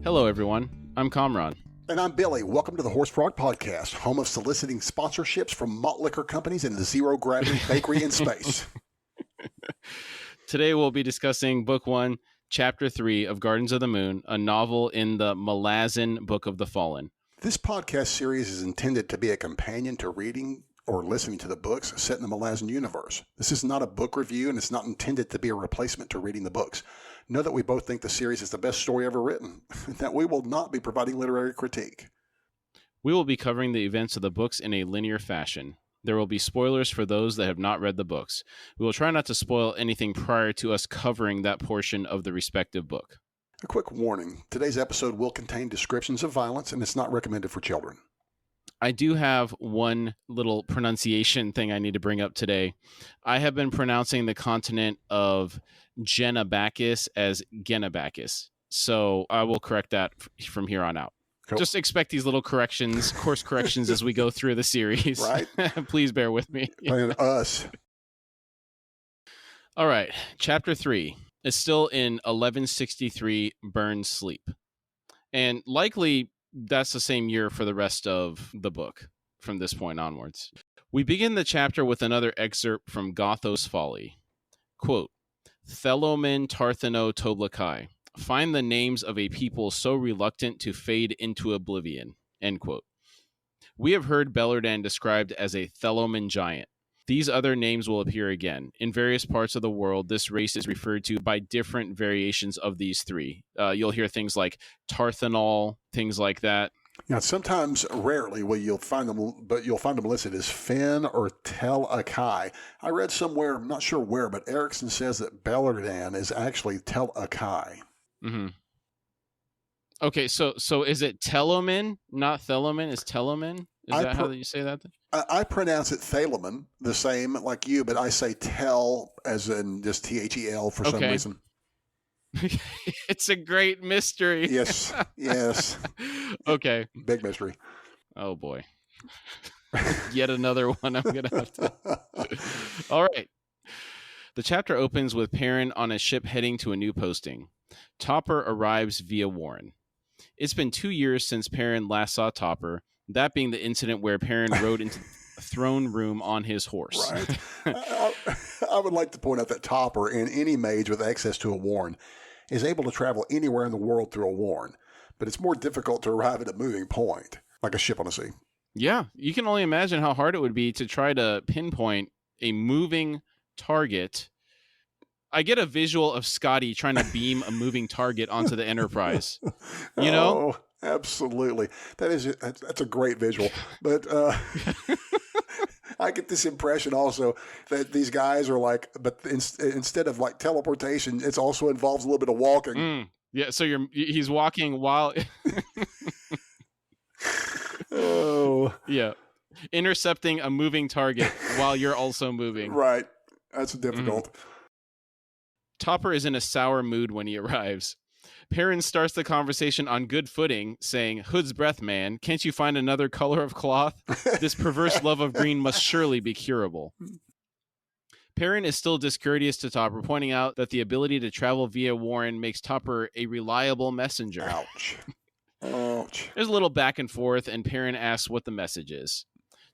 Hello, everyone. I'm Kamraun. And I'm Billy. Welcome to the HorseFrog podcast, home of soliciting sponsorships from malt liquor companies in the zero-gravity bakery in space. Today we'll be discussing Book 1, Chapter 3 of Gardens of the Moon, a novel in the Malazan Book of the Fallen. This podcast series is intended to be a companion to reading or listening to the books set in the Malazan universe. This is not a book review, and it's not intended to be a replacement to reading the books. Know that we both think the series is the best story ever written, and that we will not be providing literary critique. We will be covering the events of the books in a linear fashion. There will be spoilers for those that have not read the books. We will try not to spoil anything prior to us covering that portion of the respective book. A quick warning, today's episode will contain descriptions of violence, and it's not recommended for children. I do have one little pronunciation thing I need to bring up today. I have been pronouncing the continent of Genabacus as Genabacus. So I will correct that from here on out. Cool. Just expect these little corrections, course corrections as we go through the series. Right. Please bear with me. And us. All right. Chapter 3 is still in 1163 Burn Sleep. And likely that's the same year for the rest of the book from this point onwards. We begin the chapter with another excerpt from Gothos Folly. Quote, Thelomen Tarthano Toblakai. Find the names of a people so reluctant to fade into oblivion. End quote. We have heard Bellerdan described as a Thelomen giant. These other names will appear again. In various parts of the world, this race is referred to by different variations of these three. You'll hear things like Tarthanol, things like that. Now, sometimes, rarely, you'll find them listed as Finn or Tel-Akai. I read somewhere, I'm not sure where, but Erikson says that Bellerdan is actually Tel-Akai. Mm-hmm. Okay, so is it Telomen, not Thelomen? Is Telomen? Is that how you say that? I pronounce it Thalaman, the same like you, but I say Tel as in just T-H-E-L for some reason. It's a great mystery. Yes. Okay. Big mystery. Oh, boy. Yet another one I'm going to have to... All right. The chapter opens with Perrin on a ship heading to a new posting. Topper arrives via Warren. It's been 2 years since Perrin last saw Topper, that being the incident where Perrin rode into the throne room on his horse. Right. I would like to point out that Topper, and any mage with access to a Warren, is able to travel anywhere in the world through a Warren, but it's more difficult to arrive at a moving point, like a ship on the sea. Yeah, you can only imagine how hard it would be to try to pinpoint a moving target. I get a visual of Scotty trying to beam a moving target onto the Enterprise. You know? Oh, absolutely. That's a great visual. But I get this impression also that these guys are like, but instead of like teleportation, it also involves a little bit of walking. Yeah, so he's walking while... Oh. Yeah. Intercepting a moving target while you're also moving. Right. That's difficult. Topper is in a sour mood when he arrives. Perrin starts the conversation on good footing, saying, Hood's breath, man. Can't you find another color of cloth? This perverse love of green must surely be curable. Perrin is still discourteous to Topper, pointing out that the ability to travel via Warren makes Topper a reliable messenger. Ouch. Ouch. There's a little back and forth, and Perrin asks what the message is.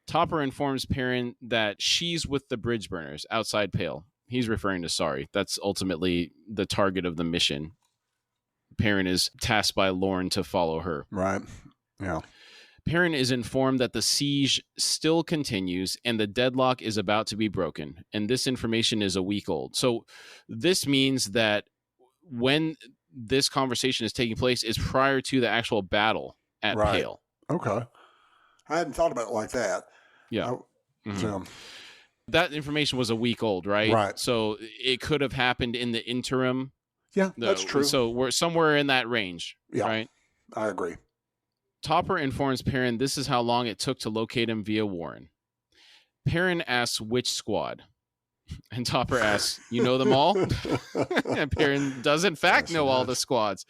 Topper informs Perrin that she's with the bridge burners outside Pale. He's referring to Sari. That's ultimately the target of the mission. Perrin is tasked by Lorne to follow her. Right. Yeah. Perrin is informed that the siege still continues and the deadlock is about to be broken. And this information is a week old. So this means that when this conversation is taking place is prior to the actual battle at Pale. Okay. I hadn't thought about it like that. Yeah. That information was a week old, right? Right. So it could have happened in the interim. Yeah, that's true. So we're somewhere in that range, right? I agree. Topper informs Perrin this is how long it took to locate him via Warren. Perrin asks which squad. And Topper asks, you know them all? And Perrin does in fact know all the squads.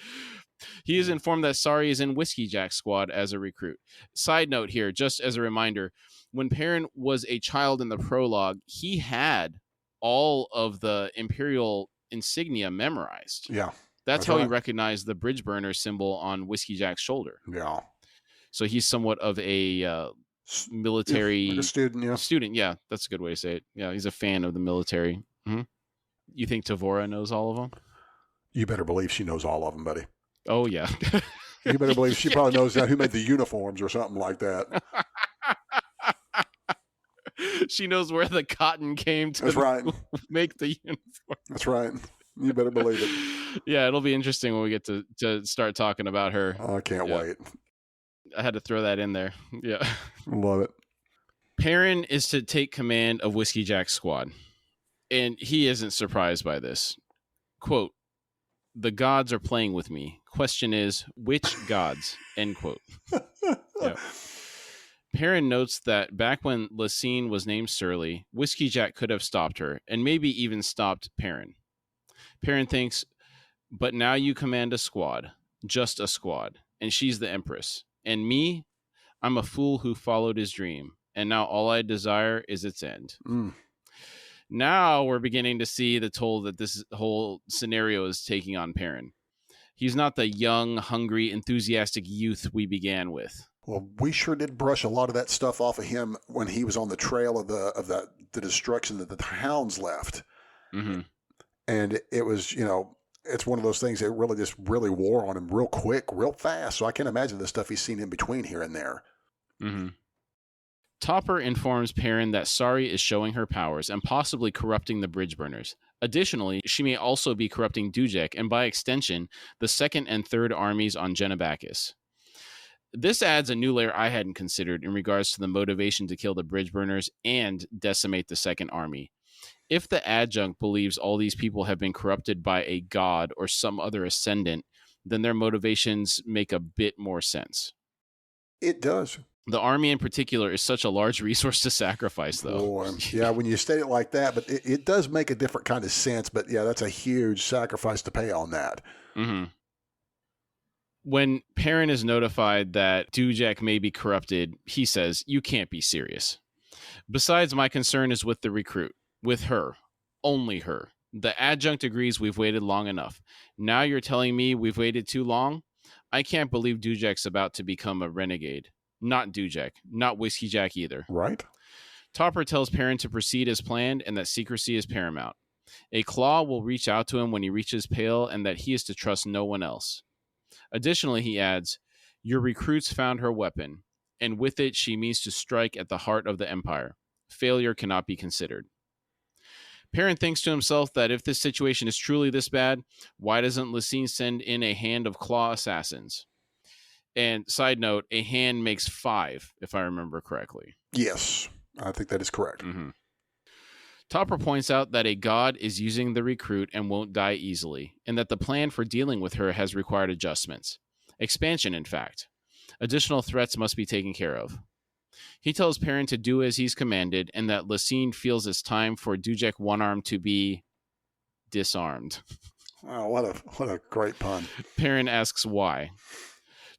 He is informed that Sari is in Whiskey Jack's squad as a recruit. Side note here, just as a reminder, when Perrin was a child in the prologue, he had all of the Imperial insignia memorized. Yeah. That's how he recognized the bridge burner symbol on Whiskey Jack's shoulder. Yeah. So he's somewhat of a military like a student. Yeah. Student, yeah, that's a good way to say it. Yeah, he's a fan of the military. Mm-hmm. You think Tavora knows all of them? You better believe she knows all of them, buddy. Oh, yeah. You better believe she probably knows who made the uniforms or something like that. She knows where the cotton came to That's right. make the uniform. That's right. You better believe it. Yeah, it'll be interesting when we get to start talking about her. Oh, I can't wait. I had to throw that in there. Yeah. Love it. Perrin is to take command of Whiskey Jack's squad, and he isn't surprised by this. Quote, "The gods are playing with me. Question is, which gods?" End quote. Yeah. Perrin notes that back when Lysine was named Surly, Whiskey Jack could have stopped her, and maybe even stopped Perrin. Perrin thinks, but now you command a squad, just a squad, and she's the Empress. And me, I'm a fool who followed his dream, and now all I desire is its end. Now we're beginning to see the toll that this whole scenario is taking on Perrin. He's not the young, hungry, enthusiastic youth we began with. Well, we sure did brush a lot of that stuff off of him when he was on the trail of the destruction that the hounds left. Mm-hmm. And it was, it's one of those things that really wore on him real quick, real fast. So I can't imagine the stuff he's seen in between here and there. Mm-hmm. Topper informs Perrin that Sari is showing her powers and possibly corrupting the bridge burners. Additionally, she may also be corrupting Dujek and, by extension, the second and third armies on Genebakis. This adds a new layer I hadn't considered in regards to the motivation to kill the bridge burners and decimate the second army. If the adjunct believes all these people have been corrupted by a god or some other ascendant, then their motivations make a bit more sense. It does. The army in particular is such a large resource to sacrifice, though. Boy, yeah, when you state it like that, but it does make a different kind of sense. But yeah, that's a huge sacrifice to pay on that. Mm-hmm. When Perrin is notified that Dujek may be corrupted, he says, "You can't be serious. Besides, my concern is with the recruit. With her. Only her. The adjunct agrees we've waited long enough. Now you're telling me we've waited too long? I can't believe Dujek's about to become a renegade. Not Dujek. Not Whiskey Jack either." Right. Topper tells Perrin to proceed as planned and that secrecy is paramount. A claw will reach out to him when he reaches Pale and that he is to trust no one else. Additionally, he adds, "Your recruits found her weapon, and with it she means to strike at the heart of the Empire. Failure cannot be considered." Perrin thinks to himself that if this situation is truly this bad, why doesn't Lysine send in a hand of claw assassins? And side note, a hand makes 5, if I remember correctly. Yes, I think that is correct. Mm-hmm. Topper points out that a god is using the recruit and won't die easily, and that the plan for dealing with her has required adjustments. Expansion, in fact. Additional threats must be taken care of. He tells Perrin to do as he's commanded, and that Lysine feels it's time for Dujek One-Arm to be disarmed. Oh, what a great pun. Perrin asks why.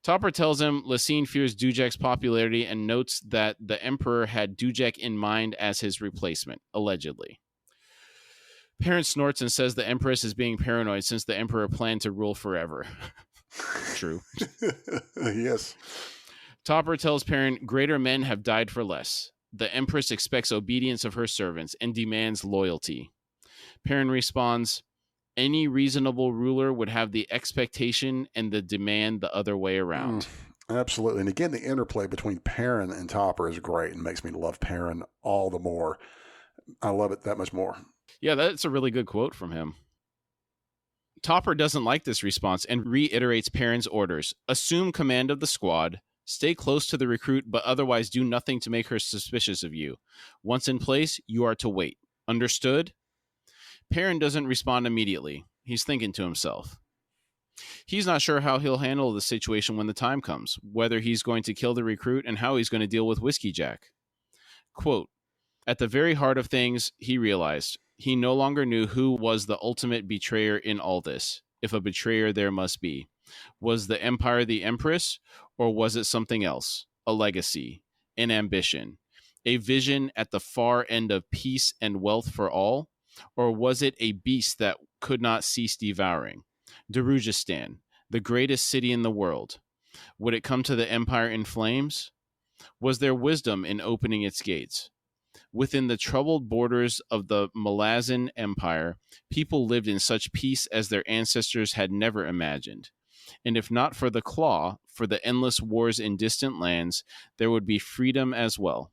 Topper tells him Lysine fears Dujek's popularity and notes that the Emperor had Dujek in mind as his replacement, allegedly. Perrin snorts and says the Empress is being paranoid since the Emperor planned to rule forever. True. Yes. Topper tells Perrin greater men have died for less. The Empress expects obedience of her servants and demands loyalty. Perrin responds, any reasonable ruler would have the expectation and the demand the other way around. Absolutely. And again, the interplay between Perrin and Topper is great and makes me love Perrin all the more. I love it that much more. Yeah, that's a really good quote from him. Topper doesn't like this response and reiterates Perrin's orders. Assume command of the squad. Stay close to the recruit, but otherwise do nothing to make her suspicious of you. Once in place, you are to wait. Understood? Perrin doesn't respond immediately. He's thinking to himself. He's not sure how he'll handle the situation when the time comes, whether he's going to kill the recruit and how he's going to deal with Whiskey Jack. Quote, at the very heart of things, he realized he no longer knew who was the ultimate betrayer in all this, if a betrayer there must be. Was the Empire the Empress, or was it something else? A legacy, an ambition, a vision at the far end of peace and wealth for all? Or was it a beast that could not cease devouring? Darujistan, the greatest city in the world. Would it come to the empire in flames? Was there wisdom in opening its gates? Within the troubled borders of the Malazan Empire, people lived in such peace as their ancestors had never imagined. And if not for the claw, for the endless wars in distant lands, there would be freedom as well.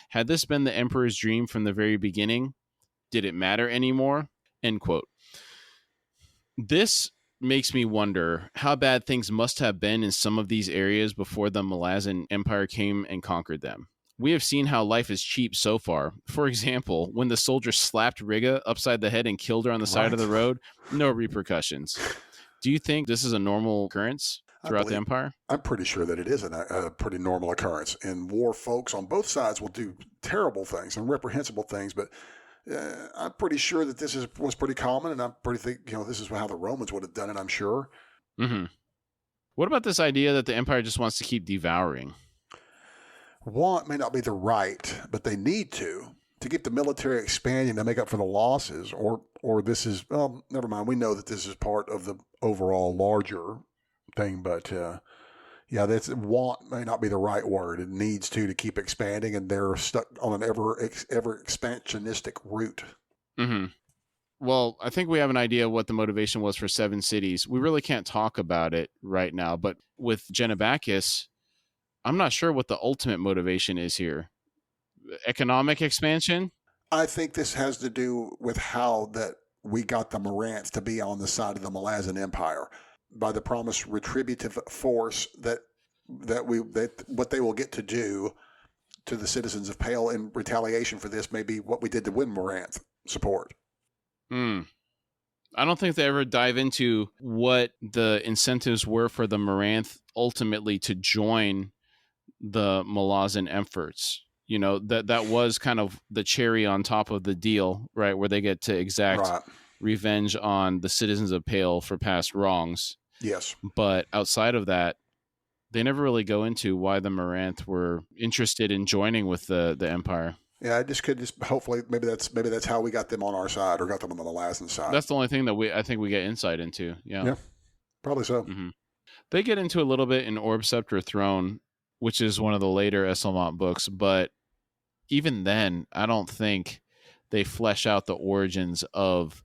Had this been the emperor's dream from the very beginning? Did it matter anymore? End quote. This makes me wonder how bad things must have been in some of these areas before the Malazan Empire came and conquered them. We have seen how life is cheap so far. For example, when the soldier slapped Riga upside the head and killed her on the side of the road, no repercussions. Do you think this is a normal occurrence throughout the empire? I'm pretty sure that it is a pretty normal occurrence. In war, folks on both sides will do terrible things and reprehensible things, but I'm pretty sure that this was pretty common, and I'm pretty think this is how the Romans would have done it. I'm sure. Mm-hmm. What about this idea that the empire just wants to keep devouring? Want may not be the right, but they need to keep the military expanding to make up for the losses, or this is never mind. We know that this is part of the overall larger thing, but that's want may not be the right word. It needs to keep expanding, and they're stuck on an ever expansionistic route. Mm-hmm. Well, I think we have an idea of what the motivation was for Seven Cities. We really can't talk about it right now, but with Genabacchus, I'm not sure what the ultimate motivation is here. Economic expansion? I think this has to do with how that we got the Marants to be on the side of the Malazan Empire by the promised retributive force that what they will get to do to the citizens of Pale in retaliation for this may be what we did to win Marant support. I don't think they ever dive into what the incentives were for the Maranthe ultimately to join the Malazan efforts. That was kind of the cherry on top of the deal, right? Where they get to exact revenge on the citizens of Pale for past wrongs. Yes. But outside of that, they never really go into why the Maranthe were interested in joining with the Empire. Yeah, I just hopefully maybe that's how we got them on our side or got them on the Malazan side. That's the only thing that I think we get insight into. Yeah, probably so. Mm-hmm. They get into a little bit in Orb Scepter Throne, which is one of the later Esselmont books, but even then, I don't think they flesh out the origins of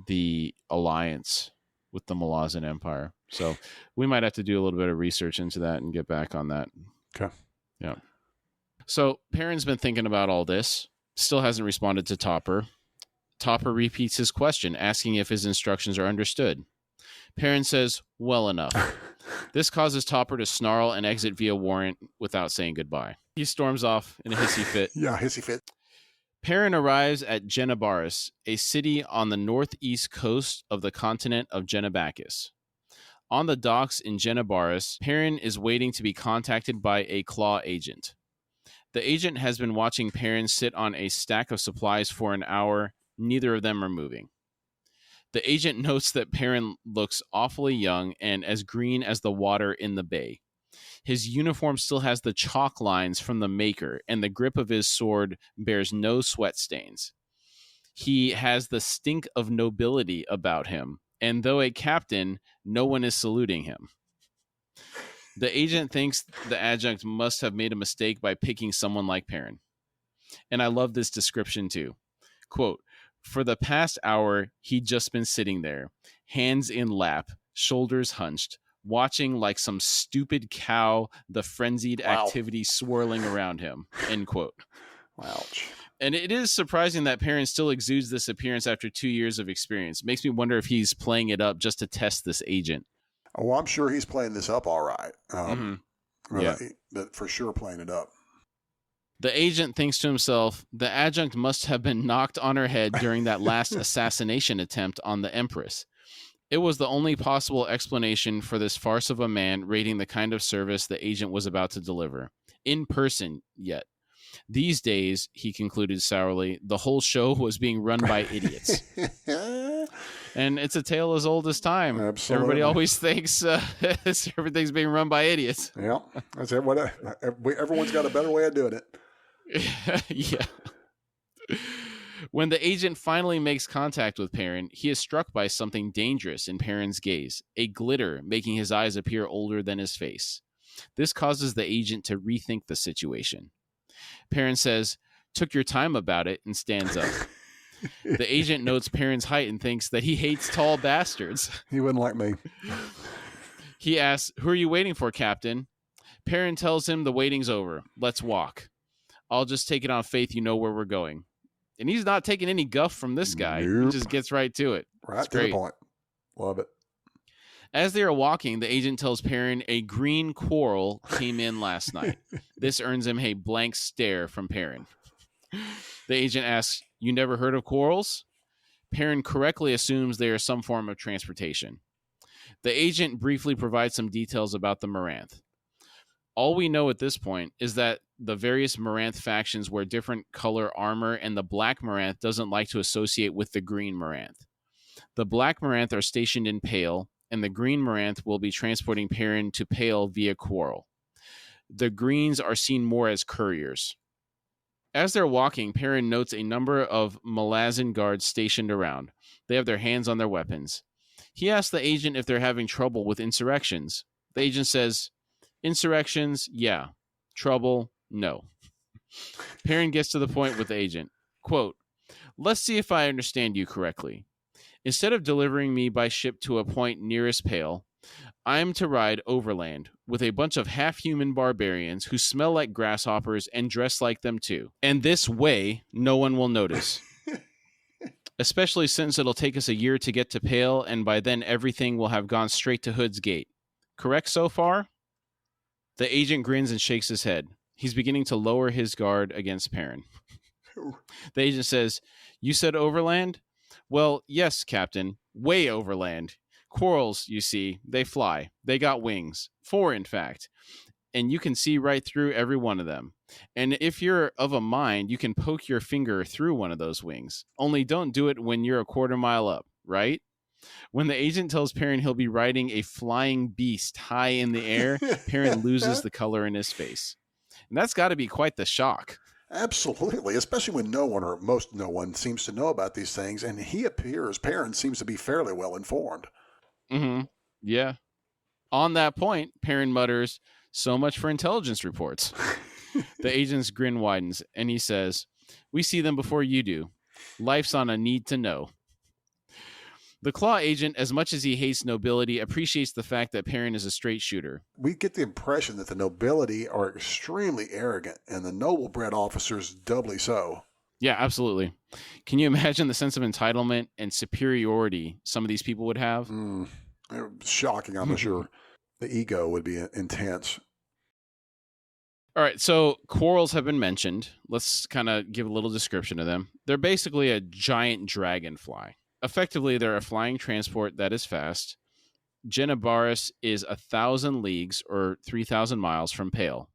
the alliance with the Malazan Empire. So we might have to do a little bit of research into that and get back on that. Okay. Yeah. So Perrin's been thinking about all this, still hasn't responded to Topper. Topper repeats his question, asking if his instructions are understood. Perrin says, well enough. This causes Topper to snarl and exit via warrant without saying goodbye. He storms off in a hissy fit. Yeah, hissy fit. Perrin arrives at Genabaris, a city on the northeast coast of the continent of Genabacchus. On the docks in Genabaris, Perrin is waiting to be contacted by a Claw agent. The agent has been watching Perrin sit on a stack of supplies for an hour. Neither of them are moving. The agent notes that Perrin looks awfully young and as green as the water in the bay. His uniform still has the chalk lines from the maker, and the grip of his sword bears no sweat stains. He has the stink of nobility about him, and though a captain, no one is saluting him. The agent thinks the adjunct must have made a mistake by picking someone like Perrin. And I love this description too. Quote, for the past hour, he'd just been sitting there, hands in lap, shoulders hunched, watching like some stupid cow the frenzied activity swirling around him. End quote. Ouch. And it is surprising that Perrin still exudes this appearance after 2 years of experience. Makes me wonder if he's playing it up just to test this agent. Oh, I'm sure he's playing this up all right. Yeah. For sure playing it up. The agent thinks to himself, the adjunct must have been knocked on her head during that last assassination attempt on the Empress. It was the only possible explanation for this farce of a man rating the kind of service the agent was about to deliver. In person, yet. These days, he concluded sourly, the whole show was being run by idiots. And it's a tale as old as time. Absolutely. Everybody always thinks everything's being run by idiots. Yeah, that's it. Everyone's got a better way of doing it. Yeah. When the agent finally makes contact with Perrin, he is struck by something dangerous in Perrin's gaze, a glitter making his eyes appear older than his face. This causes the agent to rethink the situation. Perrin says, "Took your time about it," and stands up. The agent notes Perrin's height and thinks that he hates tall bastards. He wouldn't like me. He asks, "Who are you waiting for, Captain?" Perrin tells him the waiting's over. Let's walk. I'll just take it on faith you know where we're going. And he's not taking any guff from this guy. Nope. He just gets right to it. Right to the point. Love it. As they are walking, the agent tells Perrin a green quarrel came in last night. This earns him a blank stare from Perrin. The agent asks, "You never heard of quarrels?" Perrin correctly assumes they are some form of transportation. The agent briefly provides some details about the Moranth. All we know at this point is that the various Moranth factions wear different color armor, and the Black Moranth doesn't like to associate with the Green Moranth. The Black Moranth are stationed in Pale, and the Green Moranth will be transporting Perrin to Pale via Quarrel. The Greens are seen more as couriers. As they're walking, Perrin notes a number of Malazan guards stationed around. They have their hands on their weapons. He asks the agent if they're having trouble with insurrections. The agent says, "Insurrections, yeah. Trouble, no." Perrin gets to the point with the agent. Quote, "Let's see if I understand you correctly. Instead of delivering me by ship to a point nearest Pale, I'm to ride overland with a bunch of half-human barbarians who smell like grasshoppers and dress like them too. And this way, no one will notice. Especially since it'll take us a year to get to Pale, and by then everything will have gone straight to Hood's Gate. Correct so far?" The agent grins and shakes his head. He's beginning to lower his guard against Perrin. The agent says, "You said overland?" "Well, yes, Captain. Way overland. Quarrels, you see, they fly. They got wings. 4, in fact. And you can see right through every one of them. And if you're of a mind, you can poke your finger through one of those wings. Only don't do it when you're a quarter mile up, right?" When the agent tells Perrin he'll be riding a flying beast high in the air, Perrin loses the color in his face. And that's got to be quite the shock. Absolutely, especially when no one or most no one seems to know about these things, and Perrin seems to be fairly well informed. Mm-hmm. Yeah. On that point, Perrin mutters, "So much for intelligence reports." The agent's grin widens, and he says, "We see them before you do. Life's on a need to know." The Claw agent, as much as he hates nobility, appreciates the fact that Perrin is a straight shooter. We get the impression that the nobility are extremely arrogant, and the noble-bred officers doubly so. Yeah, absolutely. Can you imagine the sense of entitlement and superiority some of these people would have? Shocking, I'm sure. The ego would be intense. All right, so quarrels have been mentioned. Let's kind of give a little description of them. They're basically a giant dragonfly. Effectively, they're a flying transport that is fast. Genebaris is 1,000 leagues or 3,000 miles from Pale.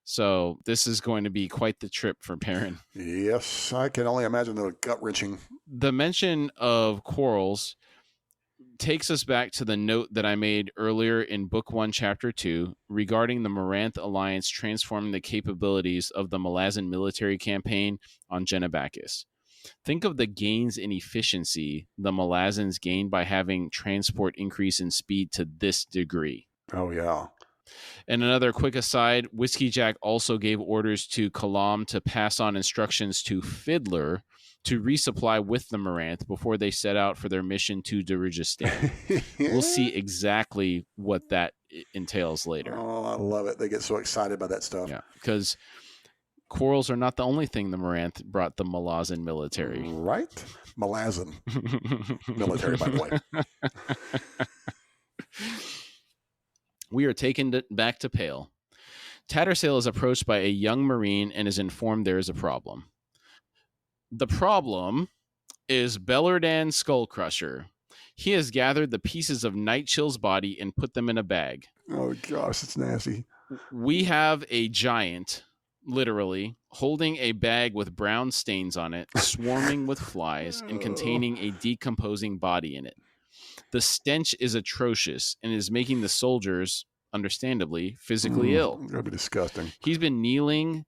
So this is going to be quite the trip for Perrin. Yes, I can only imagine the gut-wrenching. The mention of quarrels takes us back to the note that I made earlier in Book 1, Chapter 2, regarding the Moranth Alliance transforming the capabilities of the Malazan military campaign on Genebakis. Think of the gains in efficiency the Malazans gained by having transport increase in speed to this degree. Oh, yeah. And another quick aside, Whiskey Jack also gave orders to Kalam to pass on instructions to Fiddler to resupply with the Moranth before they set out for their mission to Darujistan. We'll see exactly what that entails later. Oh, I love it. They get so excited by that stuff. Yeah, because quarrels are not the only thing the Moranth brought the Malazan military. Right? Malazan military, by the way. We are taken back to Pale. Tattersail is approached by a young Marine and is informed there is a problem. The problem is Bellardan Skullcrusher. He has gathered the pieces of Nightchill's body and put them in a bag. Oh, gosh, it's nasty. We have a giant, literally, holding a bag with brown stains on it, swarming with flies, and containing a decomposing body in it. The stench is atrocious and is making the soldiers, understandably, physically ill. That'd be disgusting. He's been kneeling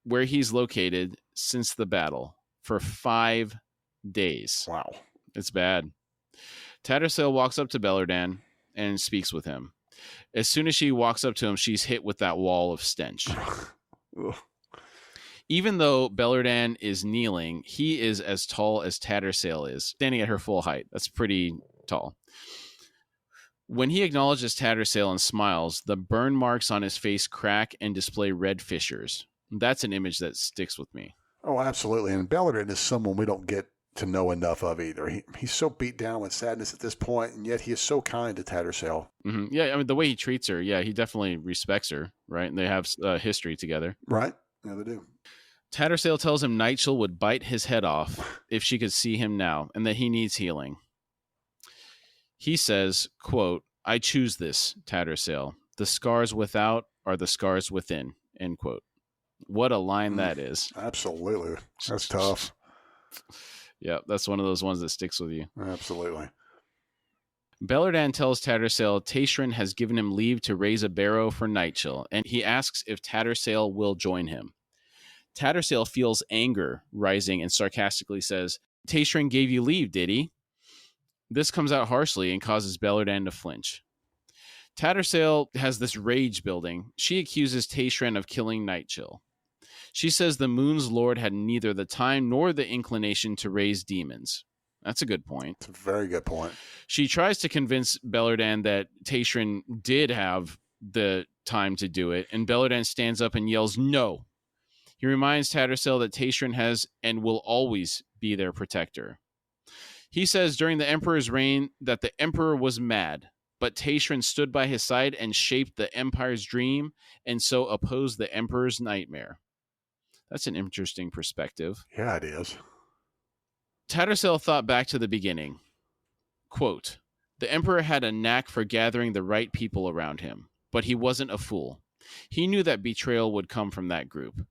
where he's located since the battle, for 5 days. Wow. It's bad. Tattersail walks up to Bellerdan and speaks with him. As soon as she walks up to him, she's hit with that wall of stench. Even though Bellerdan is kneeling, he is as tall as Tattersail is, standing at her full height. That's pretty tall. When he acknowledges Tattersail and smiles, the burn marks on his face crack and display red fissures. That's an image that sticks with me. Oh, absolutely. And Bellerdan is someone we don't get to know enough of either. He's so beat down with sadness at this point, and yet he is so kind to Tattersail. Mm-hmm. Yeah, I mean, the way he treats her, yeah, he definitely respects her, right? And they have history together. Right? Yeah, they do. Tattersail tells him Nightshell would bite his head off if she could see him now, and that he needs healing. He says, quote, "I choose this, Tattersail. The scars without are the scars within," end quote. What a line that is. Absolutely. That's tough. Yeah, that's one of those ones that sticks with you. Absolutely. Bellerdan tells Tattersail Taishran has given him leave to raise a barrow for Nightshell, and he asks if Tattersail will join him. Tattersail feels anger rising and sarcastically says, "Taishran gave you leave, did he?" This comes out harshly and causes Bellerdan to flinch. Tattersail has this rage building. She accuses Taishran of killing Nightshell. She says the Moon's Lord had neither the time nor the inclination to raise demons. That's a good point. It's a very good point. She tries to convince Bellerdan that Taishran did have the time to do it, and Bellerdan stands up and yells, "No." He reminds Tattersail that Taishran has and will always be their protector. He says during the Emperor's reign that the Emperor was mad, but Taishran stood by his side and shaped the Empire's dream, and so opposed the Emperor's nightmare. That's an interesting perspective. Yeah, it is. Tattersail thought back to the beginning. Quote, "The Emperor had a knack for gathering the right people around him, but he wasn't a fool. He knew that betrayal would come from that group.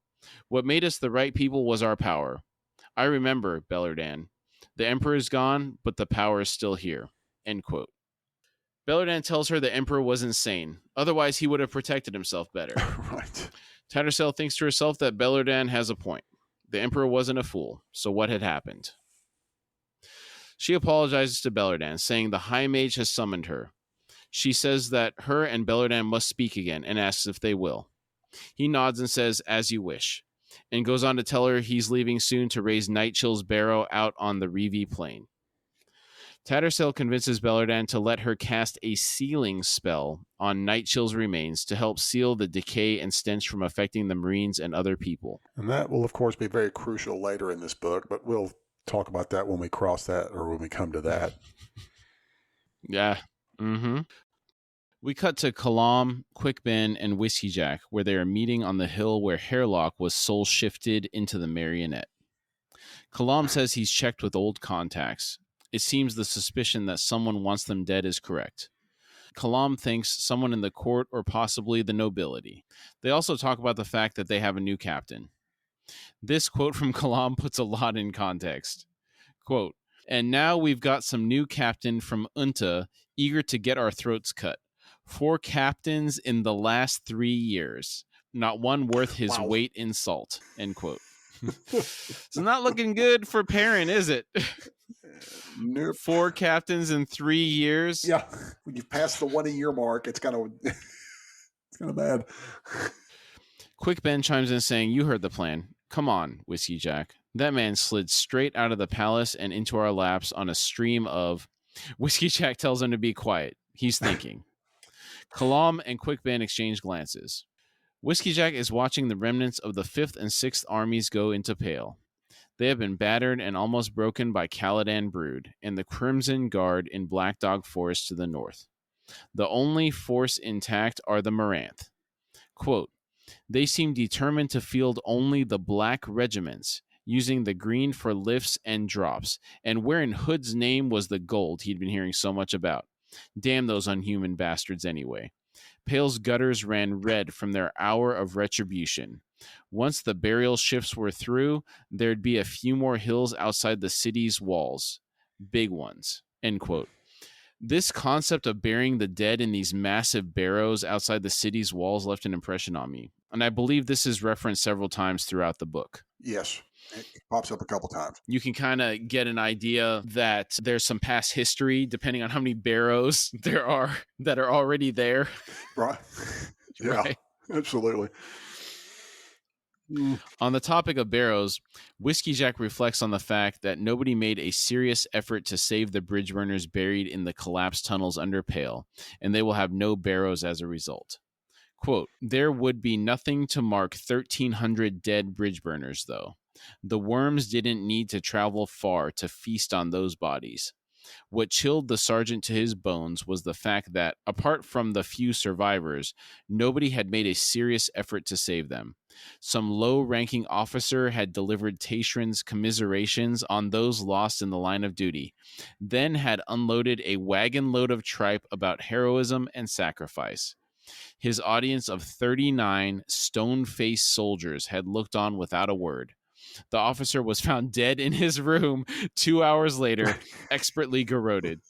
What made us the right people was our power. I remember, Bellerdan. The Emperor is gone, but the power is still here." End quote. Bellerdan tells her the Emperor was insane. Otherwise, he would have protected himself better. Right. Tattersail thinks to herself that Bellerdan has a point. The Emperor wasn't a fool, so what had happened? She apologizes to Bellerdan, saying the High Mage has summoned her. She says that her and Bellerdan must speak again and asks if they will. He nods and says, "As you wish," and goes on to tell her he's leaving soon to raise Nightshell's barrow out on the Reeve Plain. Tattersail convinces Bellerdan to let her cast a sealing spell on Nightshell's remains to help seal the decay and stench from affecting the Marines and other people. And that will, of course, be very crucial later in this book, but we'll talk about that when we cross that or when we come to that. Yeah. Mm-hmm. We cut to Kalam, Quick Ben, and Whiskey Jack, where they are meeting on the hill where Hairlock was soul shifted into the marionette. Kalam says he's checked with old contacts. It seems the suspicion that someone wants them dead is correct. Kalam thinks someone in the court or possibly the nobility. They also talk about the fact that they have a new captain. This quote from Kalam puts a lot in context. Quote, "And now we've got some new captain from Unta eager to get our throats cut. 4 captains in the last 3 years. Not one worth his weight in salt." End quote. It's not looking good for Perrin, is it? Nope. 4 captains in 3 years. Yeah, when you've passed the 1 a year mark, it's kind of bad. Quick Ben chimes in saying, "You heard the plan. Come on, Whiskey Jack." That man slid straight out of the palace and into our laps on a stream of... Whiskey Jack tells him to be quiet. He's thinking. Kalam and Quick Ben exchange glances. Whiskey Jack is watching the remnants of the 5th and 6th armies go into Pale. They have been battered and almost broken by Caladan Brood and the Crimson Guard in Black Dog Forest to the north. The only force intact are the Moranth. Quote, "They seem determined to field only the black regiments, using the green for lifts and drops, and where in Hood's name was the gold he'd been hearing so much about. Damn those unhuman bastards anyway. Pale's gutters ran red from their hour of retribution. Once the burial shifts were through, there'd be a few more hills outside the city's walls. Big ones." End quote. This concept of burying the dead in these massive barrows outside the city's walls left an impression on me, and I believe this is referenced several times throughout the book. Yes. It pops up a couple times. You can kind of get an idea that there's some past history depending on how many barrows there are that are already there. Right. Yeah, Right. absolutely. On the topic of barrows, Whiskey Jack reflects on the fact that nobody made a serious effort to save the bridge burners buried in the collapsed tunnels under Pale, and they will have no barrows as a result. Quote, there would be nothing to mark 1,300 dead bridge burners, though. The worms didn't need to travel far to feast on those bodies. What chilled the sergeant to his bones was the fact that, apart from the few survivors, nobody had made a serious effort to save them. Some low-ranking officer had delivered Tashrin's commiserations on those lost in the line of duty, then had unloaded a wagon load of tripe about heroism and sacrifice. His audience of 39 stone-faced soldiers had looked on without a word. The officer was found dead in his room 2 hours later, expertly garroted.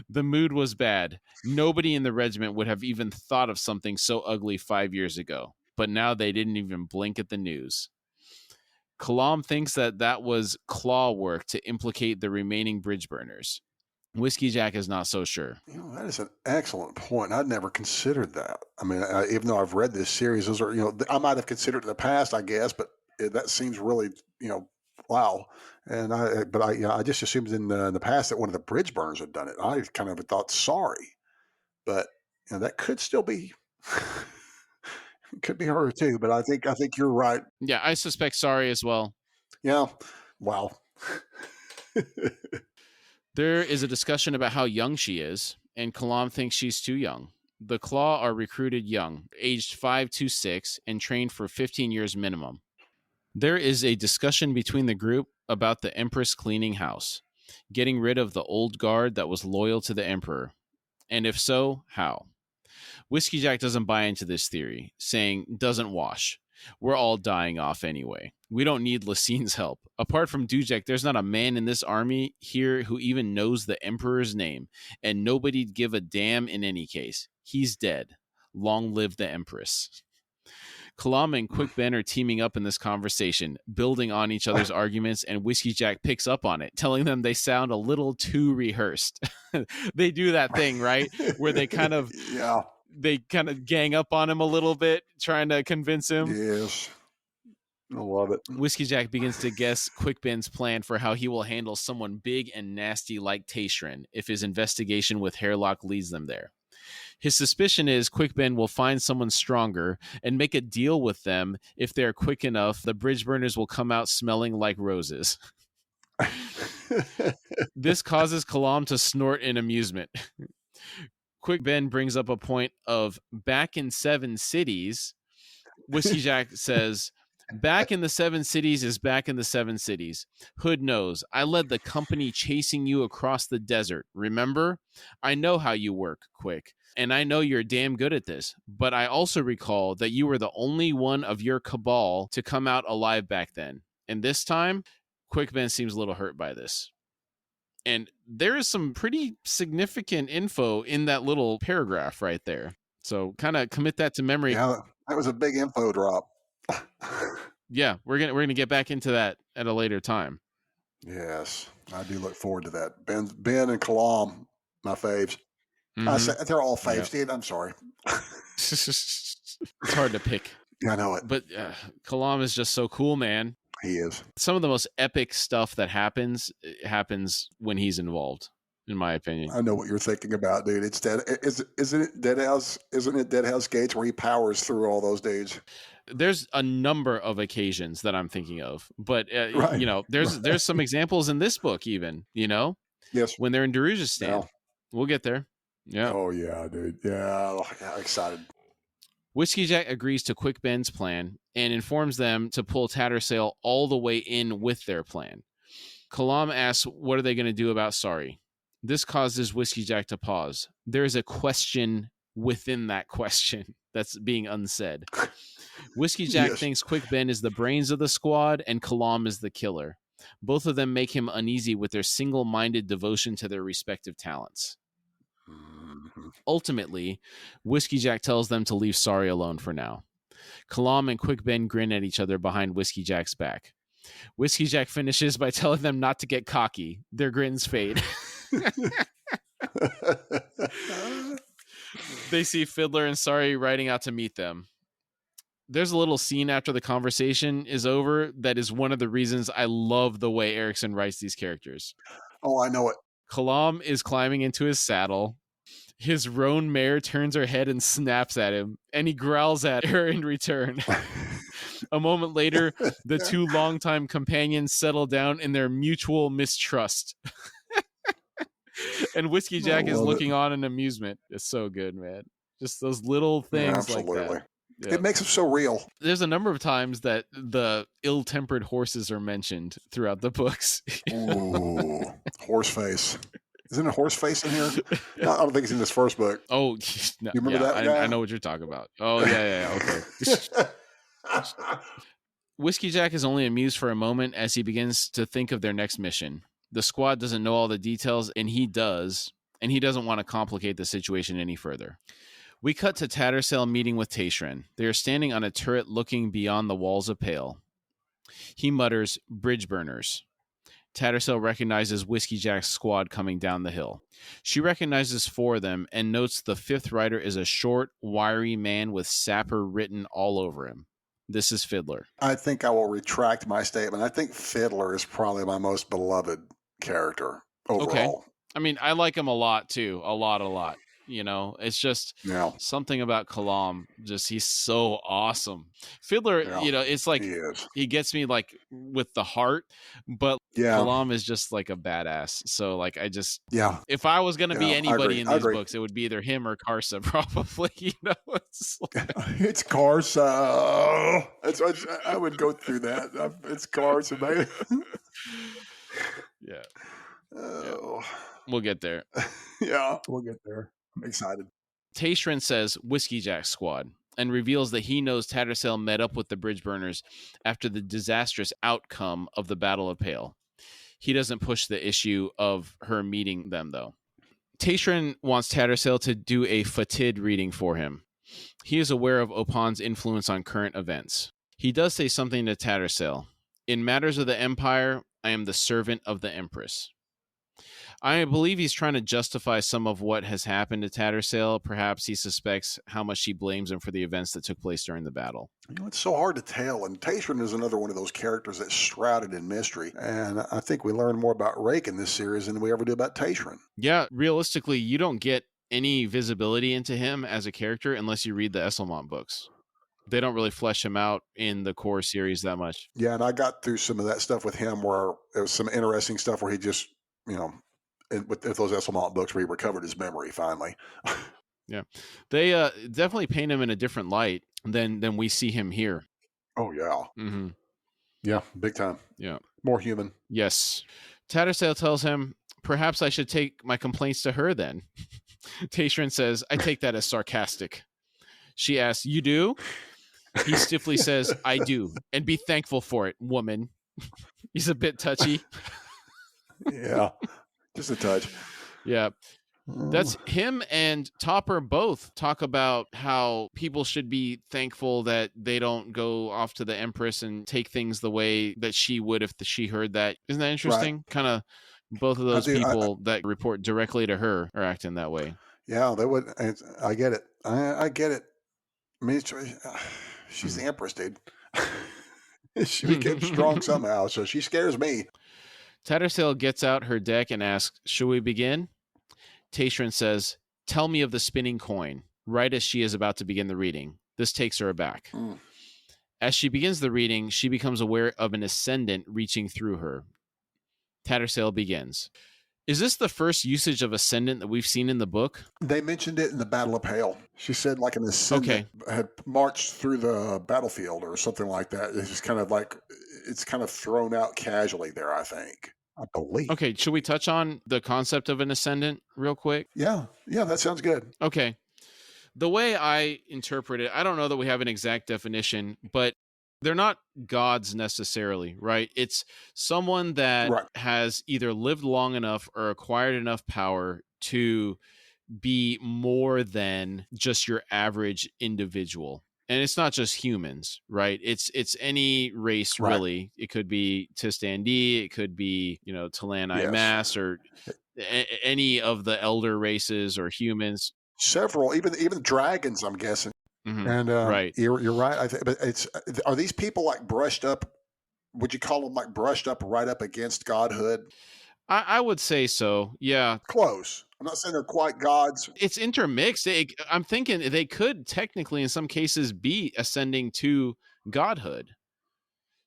The mood was bad. Nobody in the regiment would have even thought of something so ugly 5 years ago, but now they didn't even blink at the news. Kalam thinks that was claw work to implicate the remaining bridge burners. Whiskey Jack is not so sure. That is an excellent point. I'd never considered that. I mean, even though I've read this series, those are, I might have considered it in the past, I guess, but that seems really, wow. And I just assumed in the past that one of the bridge burners had done it. I kind of thought sorry, but that could still be, it could be her too. But I think you're right. Yeah, I suspect sorry as well. Yeah. Wow. There is a discussion about how young she is, and Kalam thinks she's too young. The Claw are recruited young, aged 5 to 6, and trained for 15 years minimum. There is a discussion between the group about the Empress cleaning house, getting rid of the old guard that was loyal to the Emperor. And if so, how? Whiskey Jack doesn't buy into this theory, saying, doesn't wash. We're all dying off anyway. We don't need Lassine's help. Apart from Dujek, there's not a man in this army here who even knows the Emperor's name, and nobody'd give a damn in any case. He's dead. Long live the Empress. Kalam and Quick Ben are teaming up in this conversation, building on each other's arguments, and Whiskey Jack picks up on it, telling them they sound a little too rehearsed. They do that thing, right? Where they kind of gang up on him a little bit, trying to convince him. Yes. I love it. Whiskey Jack begins to guess Quick Ben's plan for how he will handle someone big and nasty like Tashrin if his investigation with Hairlock leads them there. His suspicion is Quick Ben will find someone stronger and make a deal with them. If they're quick enough, the bridge burners will come out smelling like roses. This causes Kalam to snort in amusement. Quick Ben brings up a point of back in 7 cities. Whiskey Jack says, back in the 7 cities is back in the 7 cities. Hood knows. I led the company chasing you across the desert. Remember? I know how you work, Quick. And I know you're damn good at this. But I also recall that you were the only one of your cabal to come out alive back then. And this time, Quick Ben seems a little hurt by this. And there is some pretty significant info in that little paragraph right there. So kind of commit that to memory. Yeah, that was a big info drop. Yeah, we're gonna get back into that at a later time. Yes, I do look forward to that. Ben and Kalam, my faves. Mm-hmm. They're all faves, dude. I'm sorry. It's hard to pick. Yeah, I know it. But Kalam is just so cool, man. He is. Some of the most epic stuff that happens when he's involved, in my opinion. I know what you're thinking about, dude. It's isn't it Deadhouse? Isn't it Deadhouse Gates where he powers through all those dudes? There's a number of occasions that I'm thinking of, but right. There's some examples in this book, even yes, when they're in Darujhistan. Yeah. We'll get there. Yeah. Oh yeah, dude. Yeah, excited. Whiskey Jack agrees to Quick Ben's plan and informs them to pull Tattersail all the way in with their plan. Kalam asks, what are they going to do about Sorry? This causes Whiskey Jack to pause. There is a question within that question that's being unsaid. Whiskey Jack thinks Quick Ben is the brains of the squad and Kalam is the killer. Both of them make him uneasy with their single-minded devotion to their respective talents. Ultimately, Whiskey Jack tells them to leave Sorry alone for now. Kalam and Quick Ben grin at each other behind Whiskey Jack's back. Whiskey Jack finishes by telling them not to get cocky. Their grins fade. They see Fiddler and Sari riding out to meet them. There's a little scene after the conversation is over that is one of the reasons I love the way Erikson writes these characters. Oh, I know it. Kalam is climbing into his saddle. His roan mare turns her head and snaps at him, and he growls at her in return. A moment later, the two longtime companions settle down in their mutual mistrust. And Whiskey Jack is looking on in amusement. It's so good, man. Just those little things like that. Yeah. It makes it so real. There's a number of times that the ill-tempered horses are mentioned throughout the books. Ooh, Horseface. Isn't a Horseface in here? No, I don't think it's in this first book. Oh, no, you remember that guy? I know what you're talking about. Oh, yeah, okay. Whiskey Jack is only amused for a moment as he begins to think of their next mission. The squad doesn't know all the details, and he does, and he doesn't want to complicate the situation any further. We cut to Tattersail meeting with Taishran. They are standing on a turret looking beyond the walls of Pale. He mutters, "Bridge burners." Tattersail recognizes Whiskey Jack's squad coming down the hill. She recognizes four of them and notes the fifth rider is a short, wiry man with Sapper written all over him. This is Fiddler. I think I will retract my statement. I think Fiddler is probably my most beloved character overall. Okay. I mean, I like him a lot, too. A lot. You know, it's just something about Kalam. Just he's so awesome. Fiddler, you know, it's like he gets me like with the heart, but Kalam is just like a badass. So like I just if I was gonna be anybody in these books, it would be either him or Karsa, probably. You know, it's Karsa. I would go through that. It's Karsa, baby. Yeah. We'll get there. We'll get there. I'm excited. Taishran says Whiskey Jack squad and reveals that he knows Tattersail met up with the bridge burners after the disastrous outcome of the Battle of Pale. He doesn't push the issue of her meeting them, though. Taishran wants Tattersail to do a Fatid reading for him. He is aware of Opan's influence on current events. He does say something to Tattersail. In matters of the Empire, I am the servant of the Empress. I believe he's trying to justify some of what has happened to Tattersail. Perhaps he suspects how much she blames him for the events that took place during the battle. You know, it's so hard to tell, and Taishran is another one of those characters that's shrouded in mystery, and I think we learn more about Rake in this series than we ever do about Taishran. Yeah, realistically, you don't get any visibility into him as a character unless you read the Esselmont books. They don't really flesh him out in the core series that much. Yeah, and I got through some of that stuff with him where there was some interesting stuff where he just, you know, with those Esselmont books where he recovered his memory finally. Yeah. They definitely paint him in a different light than we see him here. Oh, yeah. Mm-hmm. Yeah, big time. Yeah. More human. Yes. Tattersail tells him, perhaps I should take my complaints to her then. Taishran says, I take that as sarcastic. She asks, you do? He stiffly says, I do. And be thankful for it, woman. He's a bit touchy. Yeah. Just a touch. Yeah. That's him and Topper both talk about how people should be thankful that they don't go off to the Empress and take things the way that she would if she heard that. Isn't that interesting? Right. Kind of both of those people that report directly to her are acting that way. Yeah, they would. I get it. I get it. I mean, she's the Empress, dude. She became strong somehow, so she scares me. Tattersail gets out her deck and asks, should we begin? Taishran says, tell me of the spinning coin, right as she is about to begin the reading. This takes her aback. As she begins the reading, she becomes aware of an ascendant reaching through her. Tattersail begins. Is this the first usage of ascendant that we've seen in the book? They mentioned it in the Battle of Pale. She said like an ascendant had marched through the battlefield or something like that. It's just kind of like, it's kind of thrown out casually there, I think. I believe. Okay, should we touch on the concept of an ascendant real quick? Yeah, that sounds good. Okay. The way I interpret it, I don't know that we have an exact definition, but they're not gods necessarily, right? It's someone that has either lived long enough or acquired enough power to be more than just your average individual. And it's not just humans, right? It's any race, Right. really. It could be Tistandi, it could be, Talani Yes. Mass, or any of the elder races or humans. Several, even dragons, I'm guessing. And Right. you're right. But are these people like brushed up? Would you call them like brushed up right up against godhood? I would say so. Yeah. Close. I'm not saying they're quite gods. It's intermixed. I'm thinking they could technically, in some cases, be ascending to godhood.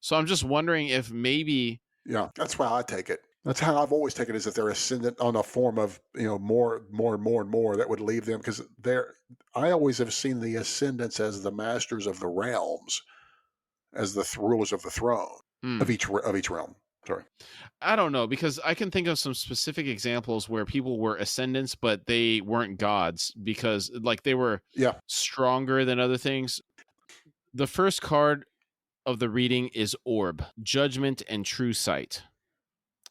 So I'm just wondering if maybe. Yeah, that's why I take it. That's how I've always taken it, is that they're ascendant on a form of, more and more that would leave them, because I always have seen the ascendants as the masters of the realms, as the rulers of the throne of each realm. Sorry. I don't know, because I can think of some specific examples where people were ascendants, but they weren't gods because like they were stronger than other things. The first card of the reading is Orb, Judgment and True Sight.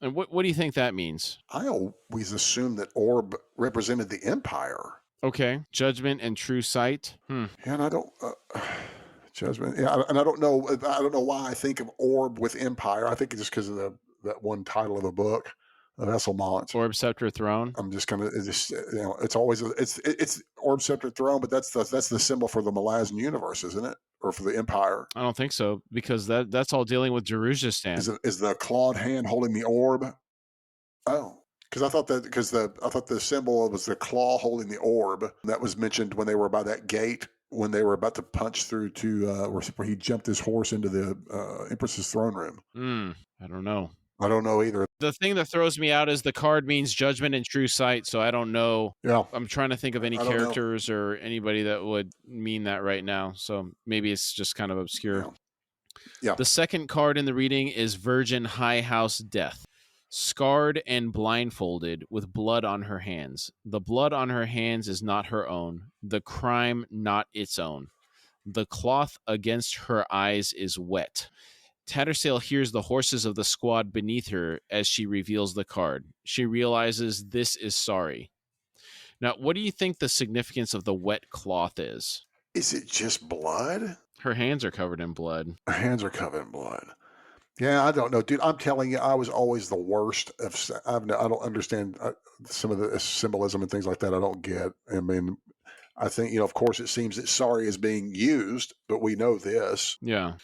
And what do you think that means? I always assumed that Orb represented the Empire. Okay, Judgment and True Sight. Yeah, and I don't Judgment. Yeah, and I don't know. I don't know why I think of Orb with Empire. I think it's just because of that one title of the book, of Esselmont. Orb, Scepter, Throne. I'm just gonna it's always it's Orb, Scepter, Throne, but that's the symbol for the Malazan universe, isn't it? Or for the Empire? I don't think so, because that's all dealing with Darujhistan. Is the clawed hand holding the orb? Oh, because I thought the symbol was the claw holding the orb. That was mentioned when they were by that gate, when they were about to punch through to where he jumped his horse into the Empress's throne room. I don't know. I don't know either. The thing that throws me out is the card means Judgment and True Sight, so I don't know. Yeah. I'm trying to think of any characters or anybody that would mean that right now, so maybe it's just kind of obscure. Yeah. The second card in the reading is Virgin High House Death. Scarred and blindfolded with blood on her hands. The blood on her hands is not her own, the crime not its own. The cloth against her eyes is wet. Tattersail hears the horses of the squad beneath her as she reveals the card. She realizes this is sorry. Now, what do you think the significance of the wet cloth is? Is it just blood? Her hands are covered in blood. Her hands are covered in blood. Yeah, I don't know, dude. I'm telling you, I was always the worst I don't understand some of the symbolism and things like that. I don't get. I mean, I think, of course, it seems that sorry is being used, but we know this. Yeah.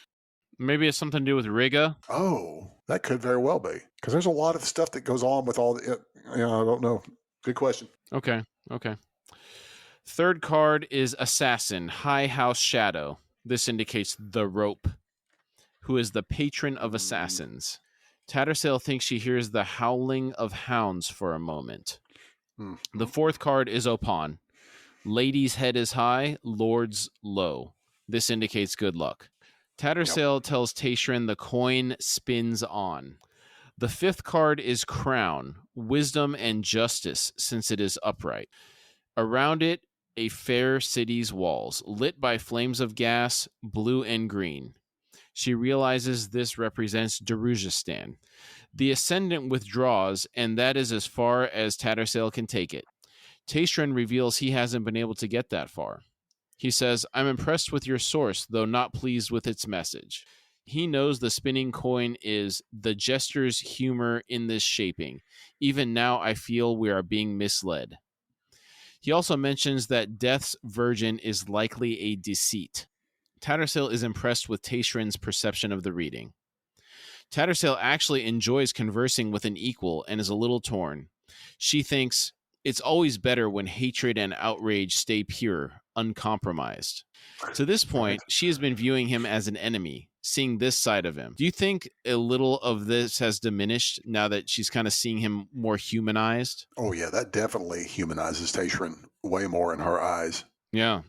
Maybe it's something to do with Riga. Oh, that could very well be, because there's a lot of stuff that goes on with all the. I don't know. Good question. Okay. Third card is Assassin, High House Shadow. This indicates the Rope, who is the patron of assassins. Tattersail thinks she hears the howling of hounds for a moment. The fourth card is Opon. Lady's head is high, lord's low. This indicates good luck. Tattersail tells Tashrin the coin spins on. The fifth card is Crown, wisdom and justice, since it is upright. Around it, a fair city's walls, lit by flames of gas, blue and green. She realizes this represents Darujhistan. The Ascendant withdraws, and that is as far as Tattersail can take it. Tashrin reveals he hasn't been able to get that far. He says, I'm impressed with your source, though not pleased with its message. He knows the spinning coin is the jester's humor in this shaping. Even now I feel we are being misled. He also mentions that Death's virgin is likely a deceit. Tattersail is impressed with Tashrin's perception of the reading. Tattersail actually enjoys conversing with an equal and is a little torn. She thinks, it's always better when hatred and outrage stay pure, uncompromised. To this point, she has been viewing him as an enemy, seeing this side of him. Do you think a little of this has diminished now that she's kind of seeing him more humanized? Oh, yeah, that definitely humanizes Tashrin way more in her eyes. Yeah.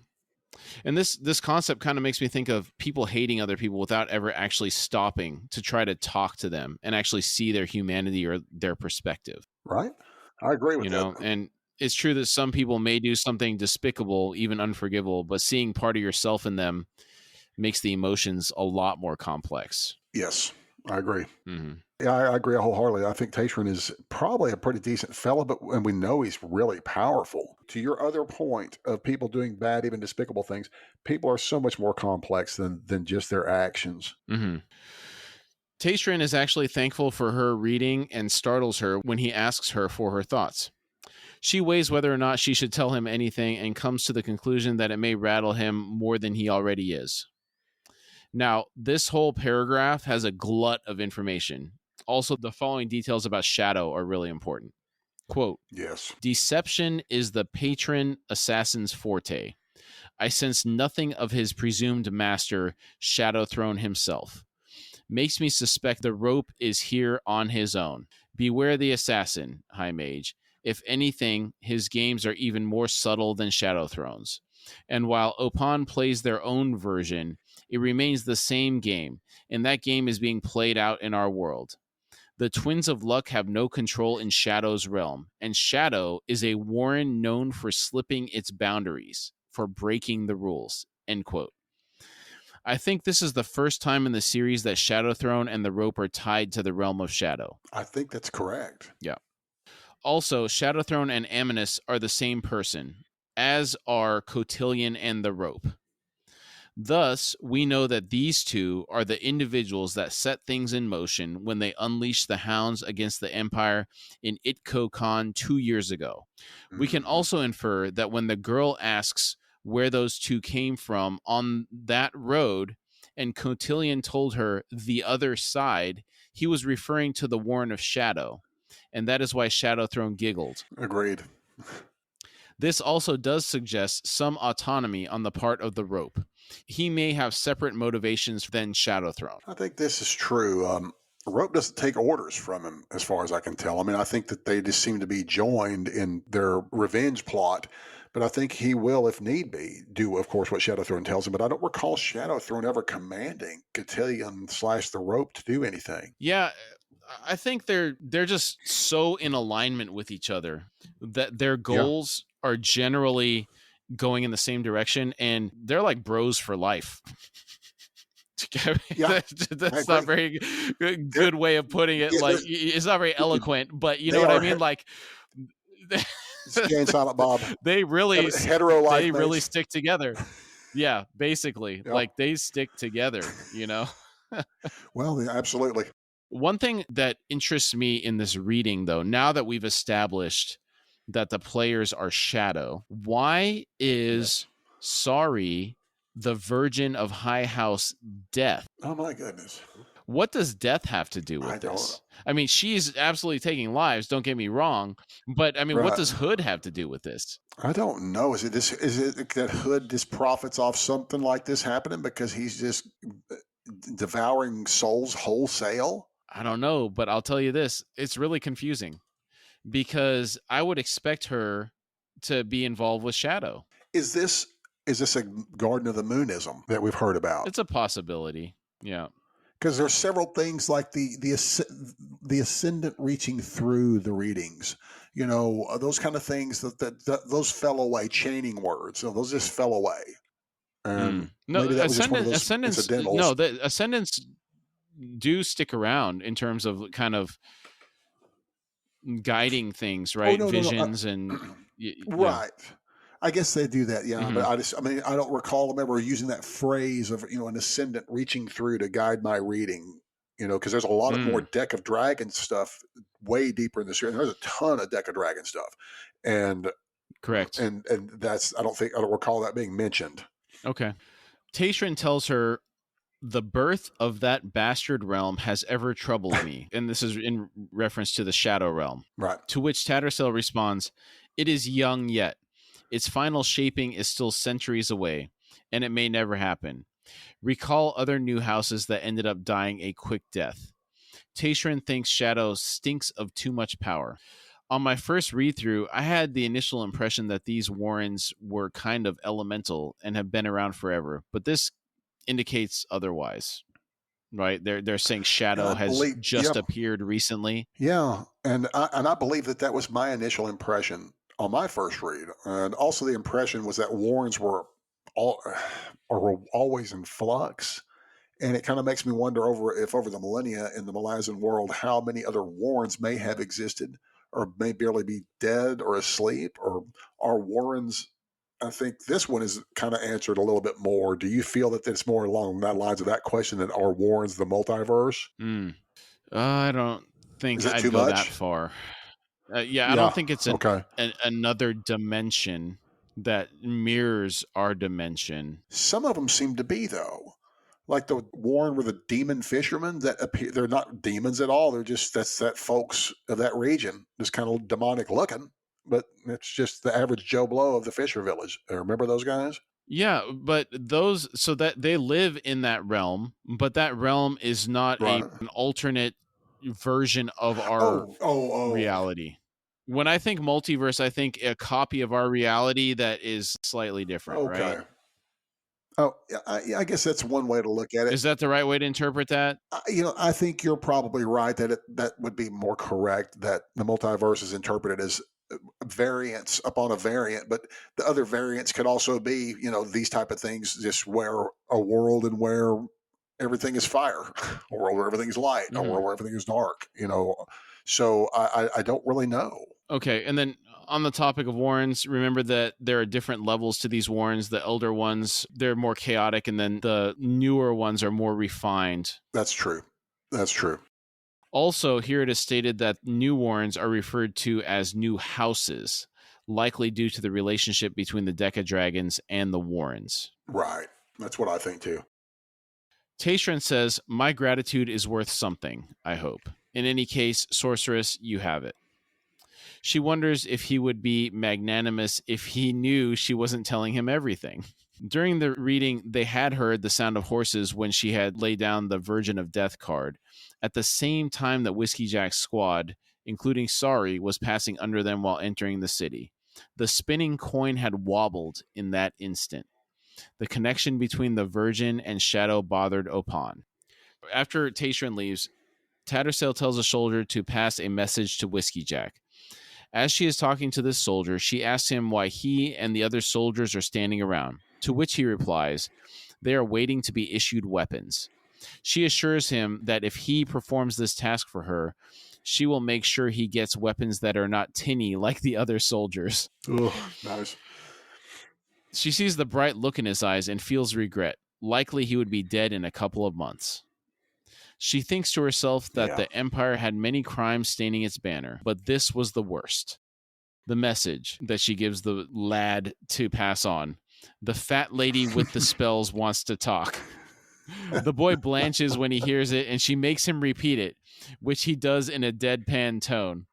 And this concept kind of makes me think of people hating other people without ever actually stopping to try to talk to them and actually see their humanity or their perspective. Right? I agree with that. And it's true that some people may do something despicable, even unforgivable, but seeing part of yourself in them makes the emotions a lot more complex. Yes, I agree. Hmm. Yeah, I agree wholeheartedly. I think Tatron is probably a pretty decent fella, and we know he's really powerful. To your other point of people doing bad, even despicable things, people are so much more complex than just their actions. Hmm. Tatron is actually thankful for her reading and startles her when he asks her for her thoughts. She weighs whether or not she should tell him anything and comes to the conclusion that it may rattle him more than he already is. Now, this whole paragraph has a glut of information. Also, the following details about Shadow are really important. Quote, Yes. deception is the patron assassin's forte. I sense nothing of his presumed master, Shadow Throne himself. Makes me suspect the rope is here on his own. Beware the assassin, High Mage. If anything, his games are even more subtle than Shadow Throne's. And while Opan plays their own version, it remains the same game, and that game is being played out in our world. The Twins of Luck have no control in Shadow's realm, and Shadow is a warren known for slipping its boundaries, for breaking the rules. End quote. I think this is the first time in the series that Shadow Throne and the rope are tied to the realm of Shadow. I think that's correct. Yeah. Also, Shadow Throne and Amunis are the same person, as are Cotillion and the rope. Thus, we know that these two are the individuals that set things in motion when they unleashed the hounds against the Empire in Itko Khan 2 years ago. We can also infer that when the girl asks where those two came from on that road, and Cotillion told her the other side, he was referring to the Warren of Shadow, and that is why Shadow Throne giggled. Agreed. This also does suggest some autonomy on the part of the rope. He may have separate motivations than Shadow Throne. I think this is true. Rope doesn't take orders from him, as far as I can tell. I mean, I think that they just seem to be joined in their revenge plot. But I think he will, if need be, do, of course, what Shadow Throne tells him. But I don't recall Shadow Throne ever commanding Cotillion / the rope to do anything. Yeah, I think they're just so in alignment with each other that their goals are generally going in the same direction, and they're like bros for life. Yeah, that's not very good way of putting it. Yeah, like, it's not very eloquent, but you know what I mean. Like, Jay and Silent Bob, they really hetero stick together. Yeah, basically, like they stick together. You know. Well, yeah, absolutely. One thing that interests me in this reading, though, now that we've established that the players are Shadow, why is Sari the Virgin of High House Death? Oh, my goodness. What does Death have to do with this? I mean, she's absolutely taking lives, don't get me wrong, but I mean, what does Hood have to do with this? I don't know. Is it that Hood just profits off something like this happening because he's just devouring souls wholesale? I don't know, but I'll tell you this, it's really confusing because I would expect her to be involved with Shadow. Is this a Garden of the Moonism that we've heard about? It's a possibility. Yeah. Because there's several things like the ascendant reaching through the readings, those kind of things that those fell away, chaining words, those just fell away. No, maybe that was just one of those incidentals. No, the ascendants do stick around in terms of kind of guiding things, right? Visions and right. I guess they do that, but I don't recall them ever using that phrase of, an ascendant reaching through to guide my reading, because there's a lot of more Deck of Dragon stuff way deeper in the series. There's a ton of Deck of Dragon stuff. And correct. And that's, I don't recall that being mentioned. Okay. Tatron tells her, the birth of that bastard realm has ever troubled me. And this is in reference to the Shadow Realm. Right. To which Tattersall responds, it is young yet. Its final shaping is still centuries away, and it may never happen. Recall other new houses that ended up dying a quick death. Tatron thinks Shadow stinks of too much power. On my first read-through, I had the initial impression that these Warrens were kind of elemental and have been around forever, but this indicates otherwise. Right? They're saying Shadow has just appeared recently. Yeah, and I believe that was my initial impression on my first read, and also the impression was that Warrens were always in flux, And it kind of makes me wonder over the millennia in the Malazan world, how many other Warrens may have existed or may barely be dead or asleep, or are Warrens. I think this one is kind of answered a little bit more. Do you feel that it's more along that lines of that question, that are Warrens the multiverse? I don't Is think it I'd too go that much? far. Yeah, I don't Yeah. think it's Okay. another dimension that mirrors our dimension. Some of them seem to be, though. Like the Warren were the demon fishermen that appear. They're not demons at all. They're just that folks of that region, just kind of demonic looking. But it's just the average Joe Blow of the Fisher Village. Remember those guys? Yeah, but those, so that they live in that realm, but that realm is not Right. an alternate version of our Oh. reality. When I think multiverse, I think a copy of our reality that is slightly different, Okay. right? Oh, I guess that's one way to look at it. Is that the right way to interpret that? I think you're probably right that that would be more correct, that the multiverse is interpreted as variants upon a variant, but the other variants could also be, these type of things, just where a world and where everything is fire, a world where everything is light, a world where everything is dark. So I don't really know. Okay, and then on the topic of warrens, remember that there are different levels to these warrens. The elder ones, they're more chaotic, and then the newer ones are more refined. That's true. That's true. Also, here it is stated that new warrens are referred to as new houses, likely due to the relationship between the Deca dragons and the warrens. Right. That's what I think too. Tayshran says, "My gratitude is worth something, I hope. In any case, sorceress, you have it." She wonders if he would be magnanimous if he knew she wasn't telling him everything. During the reading, they had heard the sound of horses when she had laid down the Virgin of Death card, at the same time that Whiskey Jack's squad, including Sari, was passing under them while entering the city. The spinning coin had wobbled in that instant. The connection between the Virgin and Shadow bothered Opan. After Tayshran leaves, Tattersail tells a soldier to pass a message to Whiskey Jack. As she is talking to this soldier, she asks him why he and the other soldiers are standing around, to which he replies, they are waiting to be issued weapons. She assures him that if he performs this task for her, she will make sure he gets weapons that are not tinny like the other soldiers. Ugh, nice. She sees the bright look in his eyes and feels regret. Likely he would be dead in a couple of months. She thinks to herself that the Empire had many crimes staining its banner, but this was the worst. The message that she gives the lad to pass on. The fat lady with the spells wants to talk. The boy blanches when he hears it, and she makes him repeat it, which he does in a deadpan tone.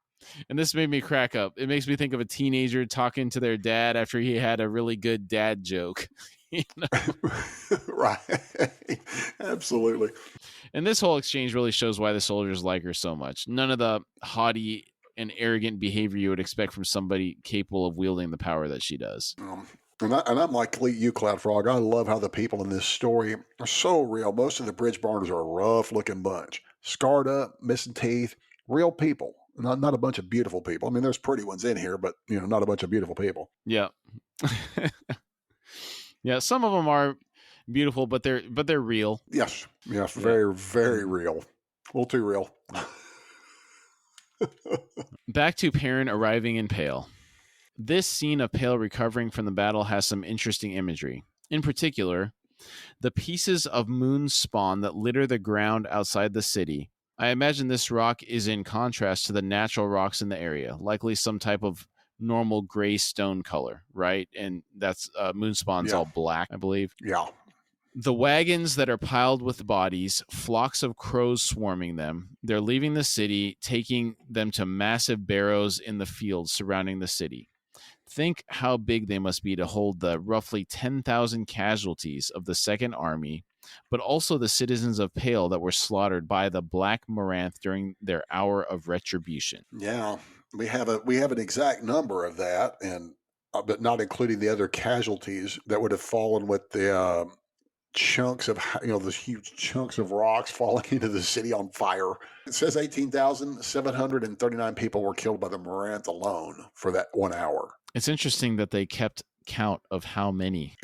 And this made me crack up. It makes me think of a teenager talking to their dad after he had a really good dad joke. Right. Absolutely. And this whole exchange really shows why the soldiers like her so much. None of the haughty and arrogant behavior you would expect from somebody capable of wielding the power that she does. And I'm like you, Cloud Frog. I love how the people in this story are so real. Most of the bridge burners are a rough-looking bunch. Scarred up, missing teeth, real people. Not a bunch of beautiful people. I mean, there's pretty ones in here, but, not a bunch of beautiful people. Yeah. Yeah, some of them are beautiful, but they're real. Yes. Very, very real. A little too real. Back to Perrin arriving in Pale. This scene of Pale recovering from the battle has some interesting imagery. In particular, the pieces of moon spawn that litter the ground outside the city. I imagine this rock is in contrast to the natural rocks in the area, likely some type of normal gray stone color, right? And that's moon spawn's all black, I believe. Yeah. The wagons that are piled with bodies, flocks of crows swarming them. They're leaving the city, taking them to massive barrows in the fields surrounding the city. Think how big they must be to hold the roughly 10,000 casualties of the Second Army, but also the citizens of Pale that were slaughtered by the Black Moranth during their hour of retribution. Yeah, we have an exact number of that, and but not including the other casualties that would have fallen with the chunks of those huge chunks of rocks falling into the city on fire. It says 18,739 people were killed by the Moranth alone for that 1 hour. It's interesting that they kept count of how many.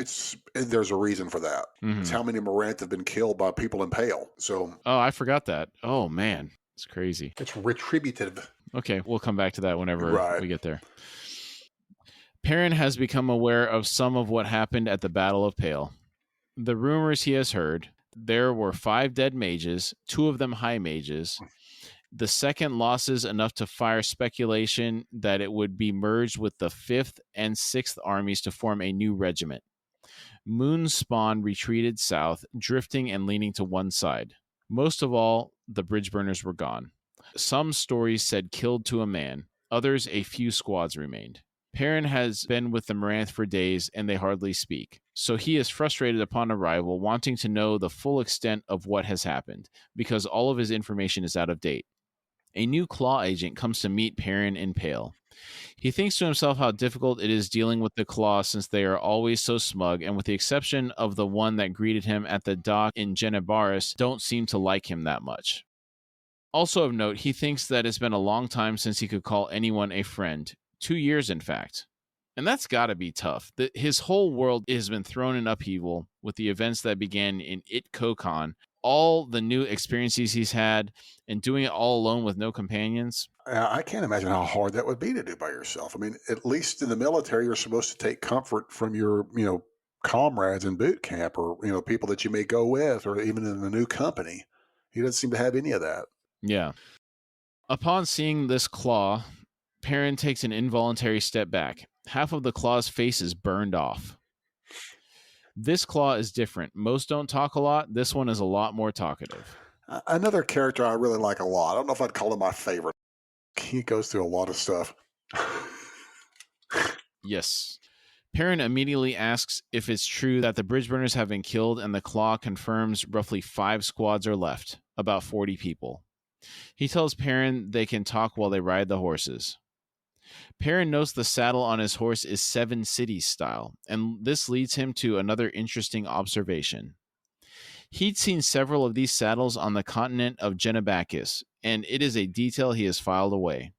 There's a reason for that. Mhm. It's how many Moranth have been killed by people in Pale. So Oh, I forgot that. Oh, man. It's crazy. it's retributive. Okay, we'll come back to that whenever Right. we get there. Perrin has become aware of some of what happened at the Battle of Pale. The rumors he has heard, there were 5 dead mages, 2 of them high mages. The second losses enough to fire speculation that it would be merged with the 5th and 6th armies to form a new regiment. Moonspawn retreated south, drifting and leaning to one side. Most of all, the bridge burners were gone. Some stories said killed to a man, others a few squads remained. Perrin has been with the Moranth for days, and they hardly speak. So he is frustrated upon arrival, wanting to know the full extent of what has happened, because all of his information is out of date. A new Claw agent comes to meet Perrin in Pale. He thinks to himself how difficult it is dealing with the Claw since they are always so smug, and with the exception of the one that greeted him at the dock in Genebaris, don't seem to like him that much. Also of note, he thinks that it's been a long time since he could call anyone a friend. 2 years, in fact. And that's got to be tough. His whole world has been thrown in upheaval with the events that began in It-Kokon, all the new experiences he's had, and doing it all alone with no companions. I can't imagine how hard that would be to do by yourself. I mean, at least in the military, you're supposed to take comfort from your, comrades in boot camp or, people that you may go with or even in a new company. He doesn't seem to have any of that. Yeah. Upon seeing this Claw, Perrin takes an involuntary step back. Half of the Claw's face is burned off. This Claw is different. Most don't talk a lot. This one is a lot more talkative. Another character I really like a lot. I don't know if I'd call him my favorite. He goes through a lot of stuff. Yes. Perrin immediately asks if it's true that the bridge burners have been killed, and the Claw confirms roughly 5 squads are left, about 40 people. He tells Perrin they can talk while they ride the horses. Perrin notes the saddle on his horse is 7 Cities style, and this leads him to another interesting observation. He'd seen several of these saddles on the continent of Genebakis, and it is a detail he has filed away.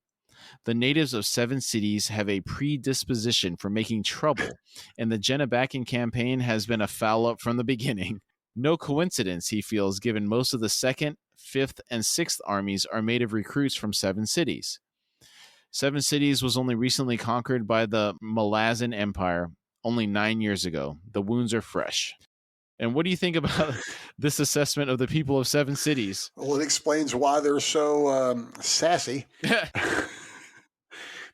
The natives of 7 Cities have a predisposition for making trouble, and the Genebakan campaign has been a foul-up from the beginning. No coincidence, he feels, given most of the 2nd, 5th, and 6th armies are made of recruits from 7 Cities. 7 Cities was only recently conquered by the Malazan Empire, only 9 years ago. The wounds are fresh. And what do you think about this assessment of the people of 7 Cities? Well, it explains why they're so sassy.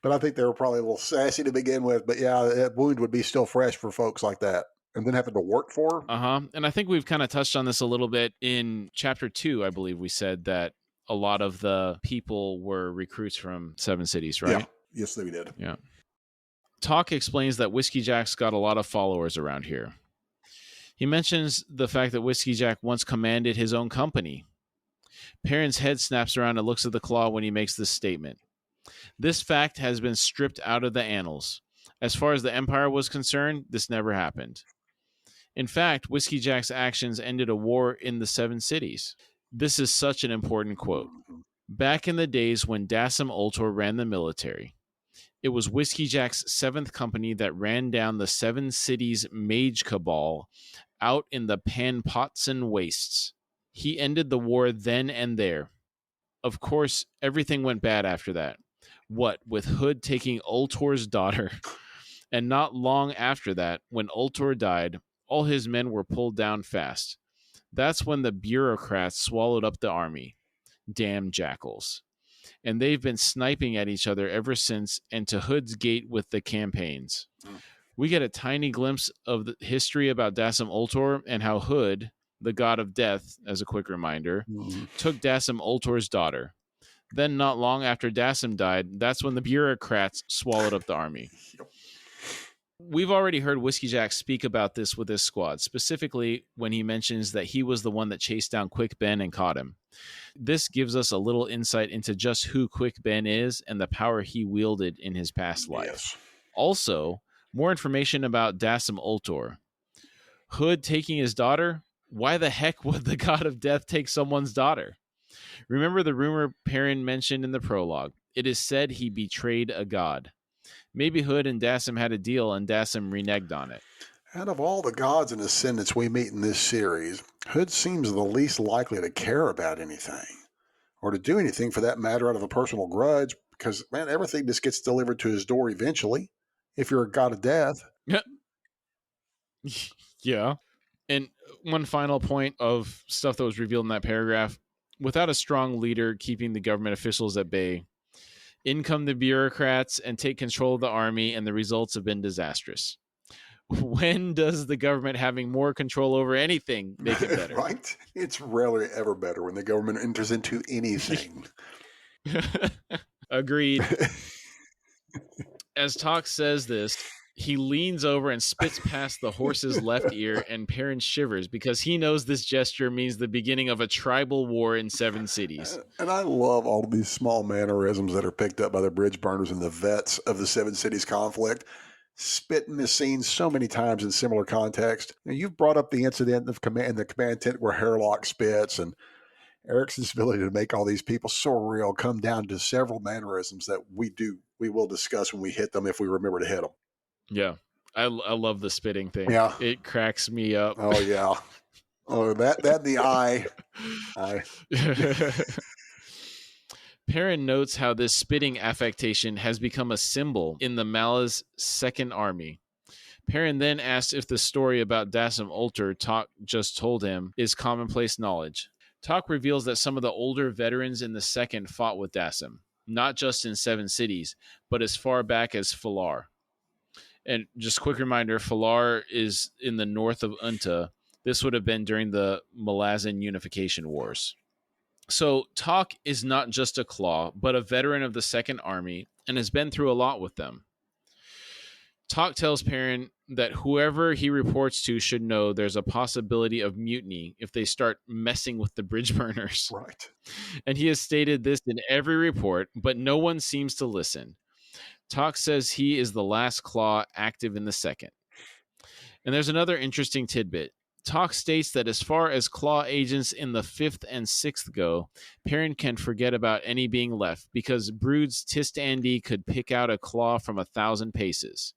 But I think they were probably a little sassy to begin with. But yeah, that wound would be still fresh for folks like that. And then having to work for. And I think we've kind of touched on this a little bit in chapter 2. I believe we said that a lot of the people were recruits from 7 Cities, right? Yeah. Yes, we did. Yeah. Talk explains that Whiskey Jack's got a lot of followers around here. He mentions the fact that Whiskey Jack once commanded his own company. Perrin's head snaps around and looks at the Claw when he makes this statement. This fact has been stripped out of the annals. As far as the Empire was concerned, this never happened. In fact, Whiskey Jack's actions ended a war in the 7 Cities. This is such an important quote. Back in the days when Dassam Ultor ran the military, it was Whiskey Jack's 7th Company that ran down the 7 Cities mage cabal out in the Panpotson wastes. He ended the war then and there. Of course, everything went bad after that. What, with Hood taking Ultor's daughter? And not long after that, when Ultor died, all his men were pulled down fast. That's when the bureaucrats swallowed up the army. Damn jackals. And they've been sniping at each other ever since, and to Hood's gate with the campaigns. We get a tiny glimpse of the history about Dassam Ultor and how Hood, the god of death, as a quick reminder, took Dassam Ultor's daughter. Then, not long after Dassam died, that's when the bureaucrats swallowed up the army. We've already heard Whiskey Jack speak about this with his squad, specifically when he mentions that he was the one that chased down Quick Ben and caught him. This gives us a little insight into just who Quick Ben is and the power he wielded in his past life. Yes. Also, more information about Dassam Ultor. Hood taking his daughter? Why the heck would the god of death take someone's daughter? Remember the rumor Perrin mentioned in the prologue. It is said he betrayed a god. Maybe Hood and Dassam had a deal and Dassam reneged on it. Out of all the gods and ascendants we meet in this series, Hood seems the least likely to care about anything, or to do anything for that matter out of a personal grudge, because, man, everything just gets delivered to his door eventually, if you're a god of death. Yeah. And one final point of stuff that was revealed in that paragraph: without a strong leader keeping the government officials at bay, in come the bureaucrats and take control of the army, and the results have been disastrous. When does the government having more control over anything make it better? Right? It's rarely ever better when the government enters into anything. Agreed. As Tok says this, he leans over and spits past the horse's left ear, and Perrin shivers because he knows this gesture means the beginning of a tribal war in 7 cities. And I love all of these small mannerisms that are picked up by the bridge burners and the vets of the 7 cities conflict. Spitting is seen so many times in similar context. Now, you've brought up the incident of in the command tent where Hairlock spits, and Erikson's ability to make all these people so real come down to several mannerisms that we will discuss when we hit them, if we remember to hit them. Yeah, I love the spitting thing. Yeah, it cracks me up. Oh yeah, oh that the eye. Perrin notes how this spitting affectation has become a symbol in the Malaz Second Army. Perrin then asks if the story about Dassam Ulter Tok just told him is commonplace knowledge. Tok reveals that some of the older veterans in the Second fought with Dassam, not just in 7 cities, but as far back as Falar. And just quick reminder, Falar is in the north of Unta. This would have been during the Malazan Unification Wars. So Tok is not just a claw, but a veteran of the Second Army and has been through a lot with them. Tok tells Perrin that whoever he reports to should know there's a possibility of mutiny if they start messing with the bridge burners. Right. And he has stated this in every report, but no one seems to listen. Tok says he is the last claw active in the Second. And there's another interesting tidbit. Tok states that as far as claw agents in the 5th and 6th go, Perrin can forget about any being left because Brood's Tist-Andi could pick out a claw from 1,000 paces.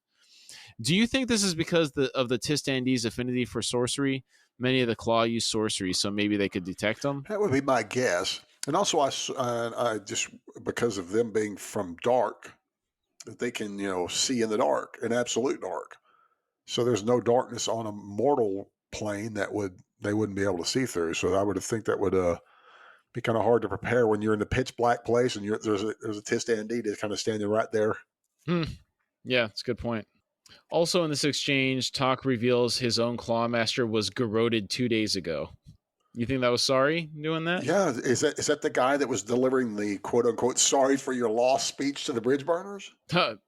Do you think this is because of the Tist-Andi's affinity for sorcery? Many of the claw use sorcery, so maybe they could detect them? That would be my guess. And also, I just, because of them being from dark, that they can, see in the dark, in absolute dark. So there's no darkness on a mortal plane that they wouldn't be able to see through. So I would think that would be kind of hard to prepare when you're in the pitch black place and there's a Tist-Andi that's kind of standing right there. Yeah, that's a good point. Also in this exchange, Tok reveals his own Clawmaster was garroted 2 days ago. You think that was Sorry doing that? Yeah, is that the guy that was delivering the quote unquote sorry for your loss speech to the bridge burners?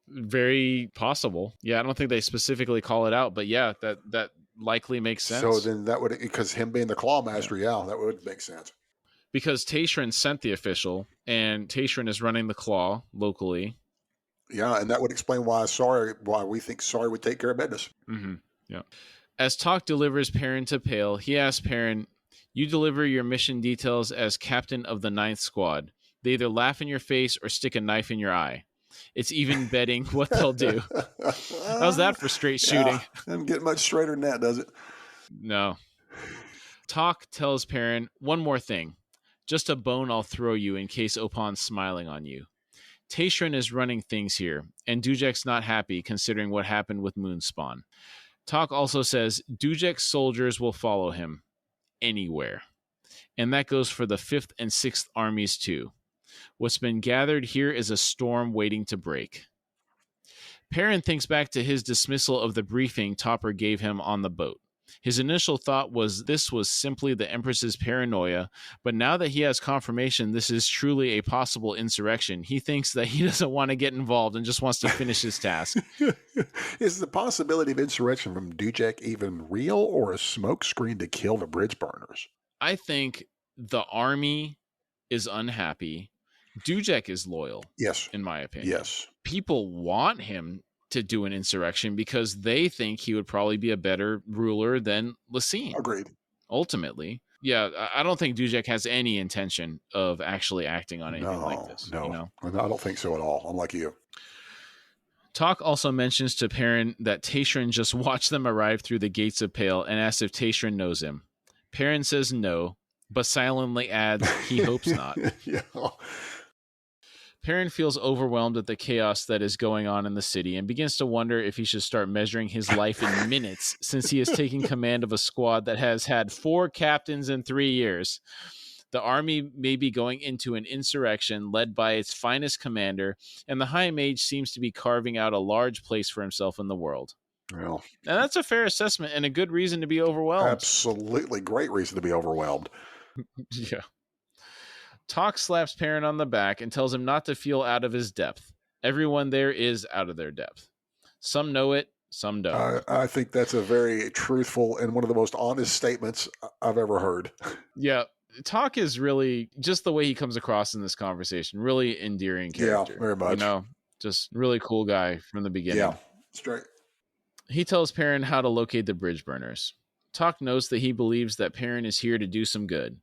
Very possible. Yeah, I don't think they specifically call it out, but yeah, that likely makes sense. So then that would, because him being the Clawmaster, yeah, that would make sense. Because Tayshrin sent the official, and Tayshrin is running the Claw locally. Yeah, and that would explain why we think Sorry would take care of business. Mm-hmm. Yeah. As Tok delivers Perrin to Pale, he asks Perrin, "You deliver your mission details as captain of the 9th Squad. They either laugh in your face or stick a knife in your eye. It's even betting what they'll do." How's that for straight shooting? Yeah, doesn't get much straighter than that, does it? No. Tok tells Perrin, "One more thing. Just a bone I'll throw you in case Opan's smiling on you. Tayshrin is running things here, and Dujak's not happy considering what happened with Moonspawn." Tok also says Dujak's soldiers will follow him anywhere. And that goes for the 5th and 6th armies too. What's been gathered here is a storm waiting to break. Perrin thinks back to his dismissal of the briefing Topper gave him on the boat. His initial thought was this was simply the Empress's paranoia, but now that he has confirmation this is truly a possible insurrection, he thinks that he doesn't want to get involved and just wants to finish his task. Is the possibility of insurrection from Dujak even real, or a smokescreen to kill the bridge burners? I think the army is unhappy. Dujak is loyal. Yes. In my opinion. Yes. People want him to do an insurrection because they think he would probably be a better ruler than Laseen. Agreed. Ultimately. Yeah, I don't think Dujak has any intention of actually acting on anything like this. No, I don't think so at all. I'm like you. Talk also mentions to Perrin that Tayshrin just watched them arrive through the gates of Pale and asks if Tayshrin knows him. Perrin says no, but silently adds he hopes not. Yeah. Perrin feels overwhelmed at the chaos that is going on in the city and begins to wonder if he should start measuring his life in minutes since he is taking command of a squad that has had 4 captains in 3 years. The army may be going into an insurrection led by its finest commander, and the High Mage seems to be carving out a large place for himself in the world. Well, and that's a fair assessment and a good reason to be overwhelmed. Absolutely great reason to be overwhelmed. Yeah. Talk slaps Perrin on the back and tells him not to feel out of his depth. Everyone there is out of their depth. Some know it, some don't. I think that's a very truthful and one of the most honest statements I've ever heard. Yeah. Talk is really, just the way he comes across in this conversation, really endearing character. Yeah, very much. Just really cool guy from the beginning. Yeah, straight. He tells Perrin how to locate the bridge burners. Talk knows that he believes that Perrin is here to do some good.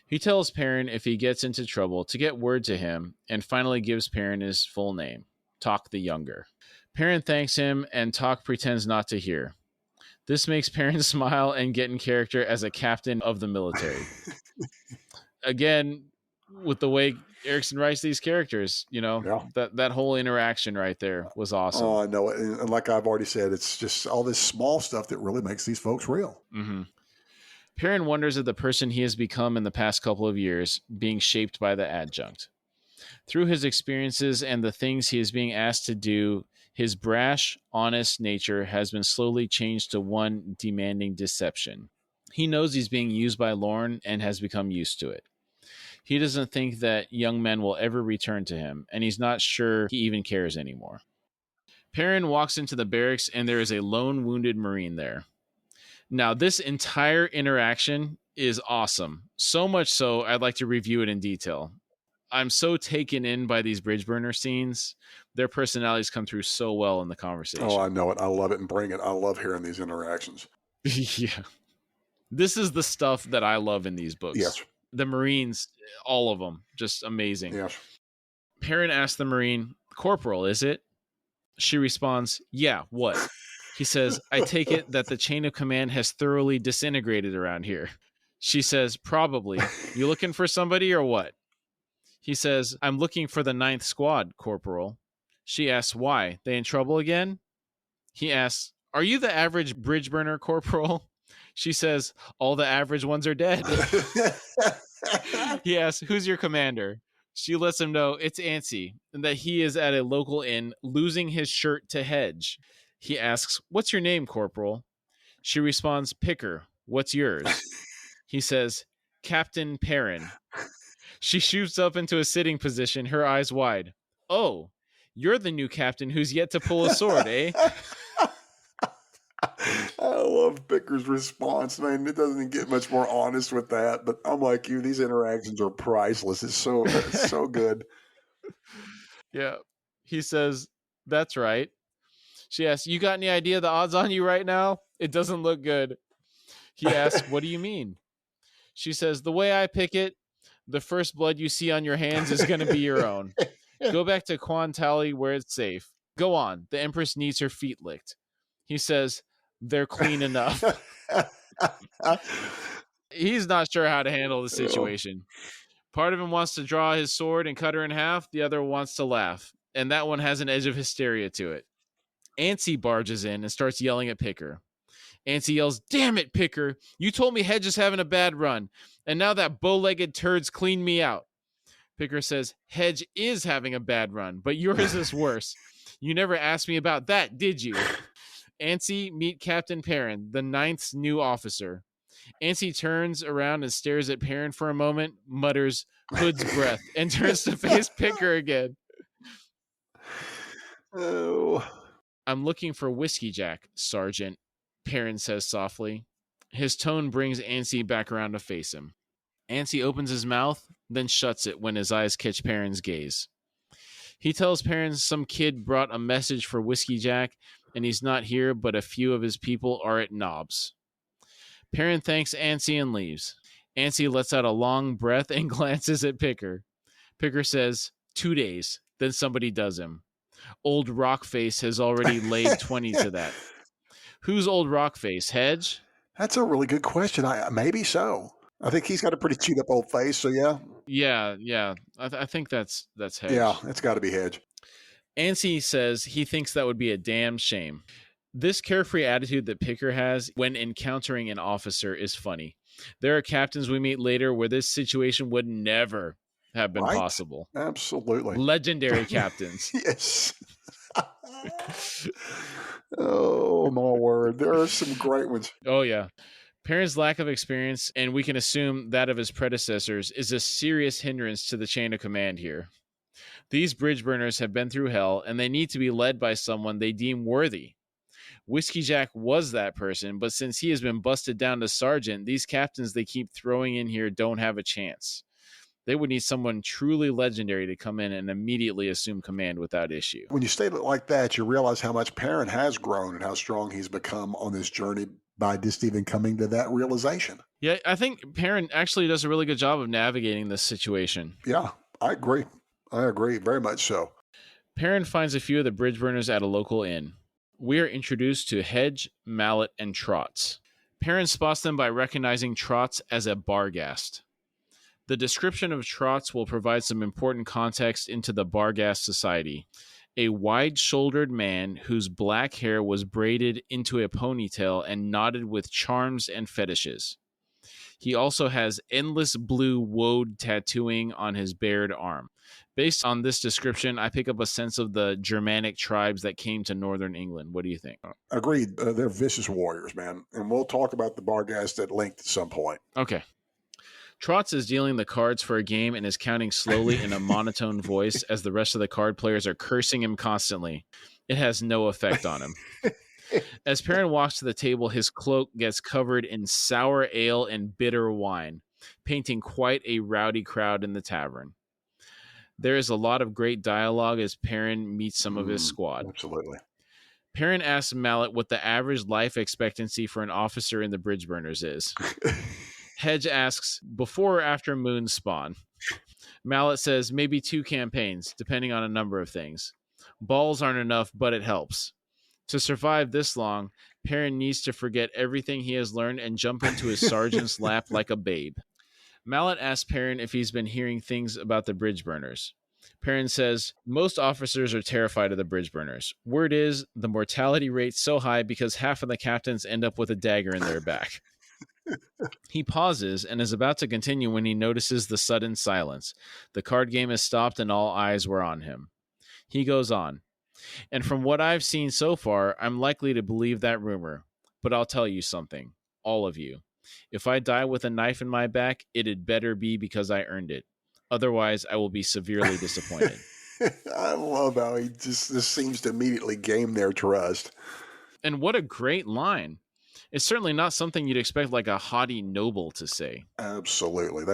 He tells Perrin if he gets into trouble to get word to him, and finally gives Perrin his full name, Talk the Younger. Perrin thanks him, and Talk pretends not to hear. This makes Perrin smile and get in character as a captain of the military. Again, with the way Erikson writes these characters, that whole interaction right there was awesome. Oh, I know it. And like I've already said, it's just all this small stuff that really makes these folks real. Mm-hmm. Perrin wonders at the person he has become in the past couple of years, being shaped by the adjunct. Through his experiences and the things he is being asked to do, his brash, honest nature has been slowly changed to one demanding deception. He knows he's being used by Lorne and has become used to it. He doesn't think that young men will ever return to him, and he's not sure he even cares anymore. Perrin walks into the barracks, and there is a lone wounded Marine there. Now, this entire interaction is awesome. So much so, I'd like to review it in detail. I'm so taken in by these bridge burner scenes. Their personalities come through so well in the conversation. Oh, I know it. I love it and bring it. I love hearing these interactions. Yeah. This is the stuff that I love in these books. Yes. The Marines, all of them, just amazing. Yes. Perrin asks the Marine, Corporal, is it? She responds, yeah, what? He says, I take it that the chain of command has thoroughly disintegrated around here. She says, probably. You looking for somebody or what? He says, I'm looking for the 9th squad, Corporal. She asks, why? They in trouble again? He asks, are you the average bridge burner, Corporal? She says, all the average ones are dead. He asks, who's your commander? She lets him know it's Ansi and that he is at a local inn losing his shirt to Hedge. He asks, what's your name, Corporal? She responds, Picker. What's yours? He says, Captain Perrin. She shoots up into a sitting position, her eyes wide. Oh, you're the new captain who's yet to pull a sword, eh? I love Picker's response. Man, it doesn't get much more honest with that, but I'm like you, these interactions are priceless. It's so good. Yeah. He says, that's right. She asks, you got any idea the odds on you right now? It doesn't look good. He asks, what do you mean? She says, the way I pick it, the first blood you see on your hands is going to be your own. Go back to Quan Tally where it's safe. Go on. The Empress needs her feet licked. He says, they're clean enough. He's not sure how to handle the situation. Part of him wants to draw his sword and cut her in half. The other wants to laugh. And that one has an edge of hysteria to it. Ansi barges in and starts yelling at Picker. Ansi yells, damn it, Picker. You told me Hedge is having a bad run. And now that bow-legged turd's cleaned me out. Picker says, Hedge is having a bad run, but yours is worse. You never asked me about that, did you? Ansi, meet Captain Perrin, the 9th's new officer. Ansi turns around and stares at Perrin for a moment, mutters, Hood's breath, and turns to face Picker again. Oh. I'm looking for Whiskey Jack, Sergeant, Perrin says softly. His tone brings Ansi back around to face him. Ansi opens his mouth, then shuts it when his eyes catch Perrin's gaze. He tells Perrin some kid brought a message for Whiskey Jack, and he's not here, but a few of his people are at Knobs. Perrin thanks Ansi and leaves. Ansi lets out a long breath and glances at Picker. Picker says, 2 days, then somebody does him. Old Rockface has already laid 20 to that. Who's Old Rockface? Hedge? That's a really good question. Maybe so. I think he's got a pretty chewed up old face, so yeah. Yeah. I think that's Hedge. Yeah, it's got to be Hedge. Ansi says he thinks that would be a damn shame. This carefree attitude that Picker has when encountering an officer is funny. There are captains we meet later where this situation would never have been possible. Absolutely. Legendary captains. Yes. Oh, my word. There are some great ones. Oh, yeah. Perrin's lack of experience, and we can assume that of his predecessors, is a serious hindrance to the chain of command here. These bridge burners have been through hell, and they need to be led by someone they deem worthy. Whiskey Jack was that person, but since he has been busted down to sergeant, these captains they keep throwing in here don't have a chance. They would need someone truly legendary to come in and immediately assume command without issue. When you state it like that, you realize how much Perrin has grown and how strong he's become on this journey by just even coming to that realization. Yeah, I think Perrin actually does a really good job of navigating this situation. Yeah, I agree. I agree, very much so. Perrin finds a few of the bridge burners at a local inn. We are introduced to Hedge, Mallet, and Trots. Perrin spots them by recognizing Trots as a Barghast. The description of Trots will provide some important context into the Barghast society. A wide-shouldered man whose black hair was braided into a ponytail and knotted with charms and fetishes. He also has endless blue woad tattooing on his bared arm. Based on this description, I pick up a sense of the Germanic tribes that came to northern England. What do you think? Agreed. They're vicious warriors, man. And we'll talk about the Barghast at length at some point. Okay. Trots is dealing the cards for a game and is counting slowly in a monotone voice as the rest of the card players are cursing him constantly. It has no effect on him. As Perrin walks to the table, his cloak gets covered in sour ale and bitter wine, painting quite a rowdy crowd in the tavern. There is a lot of great dialogue as Perrin meets some of his squad. Absolutely. Perrin asks Mallet what the average life expectancy for an officer in the Bridge Burners is. Hedge asks, before or after moon spawn? Mallet says maybe 2 campaigns, depending on a number of things. Balls aren't enough, but it helps. To survive this long, Perrin needs to forget everything he has learned and jump into his sergeant's lap like a babe. Mallet asks Perrin if he's been hearing things about the bridge burners. Perrin says, most officers are terrified of the bridge burners. Word is, the mortality rate's so high because half of the captains end up with a dagger in their back. He pauses and is about to continue when he notices the sudden silence. The card game has stopped and all eyes were on him. He goes on. And from what I've seen so far, I'm likely to believe that rumor. But I'll tell you something, all of you. If I die with a knife in my back, it'd better be because I earned it. Otherwise, I will be severely disappointed. I love how he just seems to immediately game their trust. And what a great line. It's certainly not something you'd expect like a haughty noble to say. Absolutely.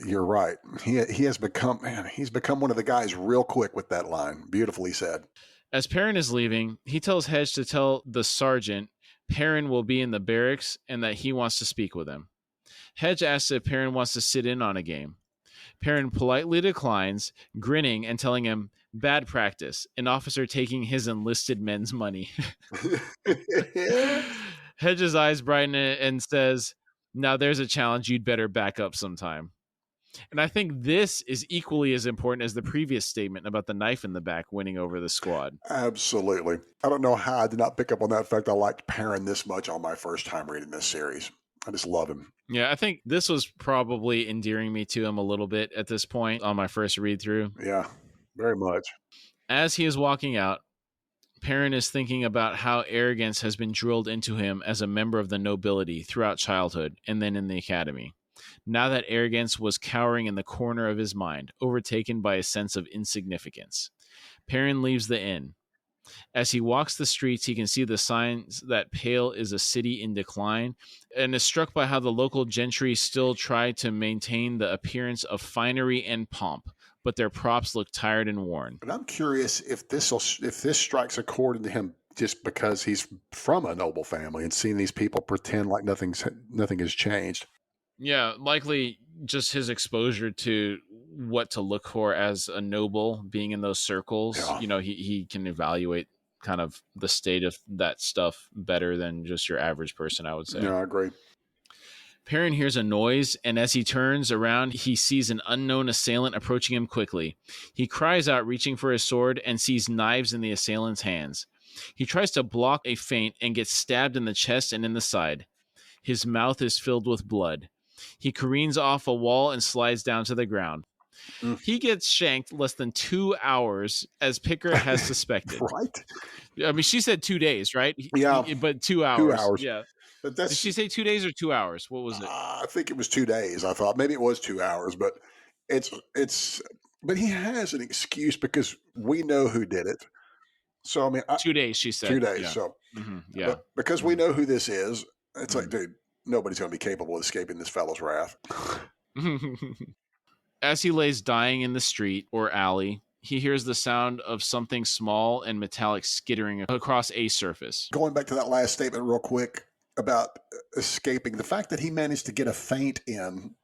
You're right. He has become, man, he's become one of the guys real quick with that line. Beautifully said. As Perrin is leaving, he tells Hedge to tell the sergeant Perrin will be in the barracks and that he wants to speak with him. Hedge asks if Perrin wants to sit in on a game. Perrin politely declines, grinning and telling him, bad practice, an officer taking his enlisted men's money. Hedge's eyes brighten and says, now there's a challenge you'd better back up sometime. And I think this is equally as important as the previous statement about the knife in the back winning over the squad. Absolutely. I don't know how I did not pick up on that fact. I liked Perrin this much on my first time reading this series. I just love him. Yeah, I think this was probably endearing me to him a little bit at this point on my first read through. Yeah, very much. As he is walking out, Perrin is thinking about how arrogance has been drilled into him as a member of the nobility throughout childhood and then in the academy. Now that arrogance was cowering in the corner of his mind, overtaken by a sense of insignificance. Perrin leaves the inn. As he walks the streets, he can see the signs that Pale is a city in decline and is struck by how the local gentry still try to maintain the appearance of finery and pomp, but their props look tired and worn. But I'm curious if this strikes a chord into him just because he's from a noble family and seeing these people pretend like nothing has changed. Yeah, likely just his exposure to what to look for as a noble, being in those circles, Yeah. he can evaluate kind of the state of that stuff better than just your average person, I would say. Yeah, I agree. Perrin hears a noise, and as he turns around, he sees an unknown assailant approaching him quickly. He cries out, reaching for his sword, and sees knives in the assailant's hands. He tries to block a feint and gets stabbed in the chest and in the side. His mouth is filled with blood. He careens off a wall and slides down to the ground. He gets shanked less than 2 hours, as Picker has suspected. Right? I mean, she said 2 days, right? Yeah. But 2 hours. 2 hours. Yeah. But Did she say 2 days or 2 hours? What was it? I think it was 2 days. I thought maybe it was 2 hours, but but he has an excuse because we know who did it. So I mean, 2 days, she said. 2 days. Yeah. So Yeah. but because we know who this is, it's like, dude, nobody's going to be capable of escaping this fellow's wrath. As he lays dying in the street or alley, he hears the sound of something small and metallic skittering across a surface. Going back to that last statement real quick about escaping, the fact that he managed to get a feint in,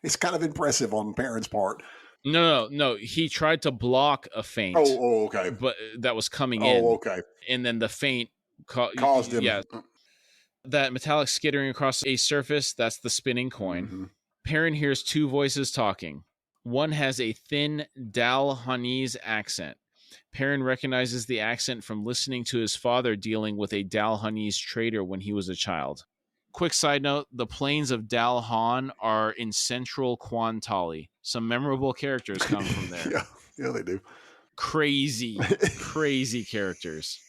it's kind of impressive on Perrin's part. No. He tried to block a feint. Oh, okay. But that was coming in. Oh, okay. And then the feint caused him. Yeah. That metallic skittering across a surface, that's the spinning coin. Mm-hmm. Perrin hears two voices talking. One has a thin Dalhanese accent. Perrin recognizes the accent from listening to his father dealing with a Dalhanese trader when he was a child. Quick side note, the plains of Dalhan are in central Kwantali. Some memorable characters come from there. Yeah, they do. Crazy characters.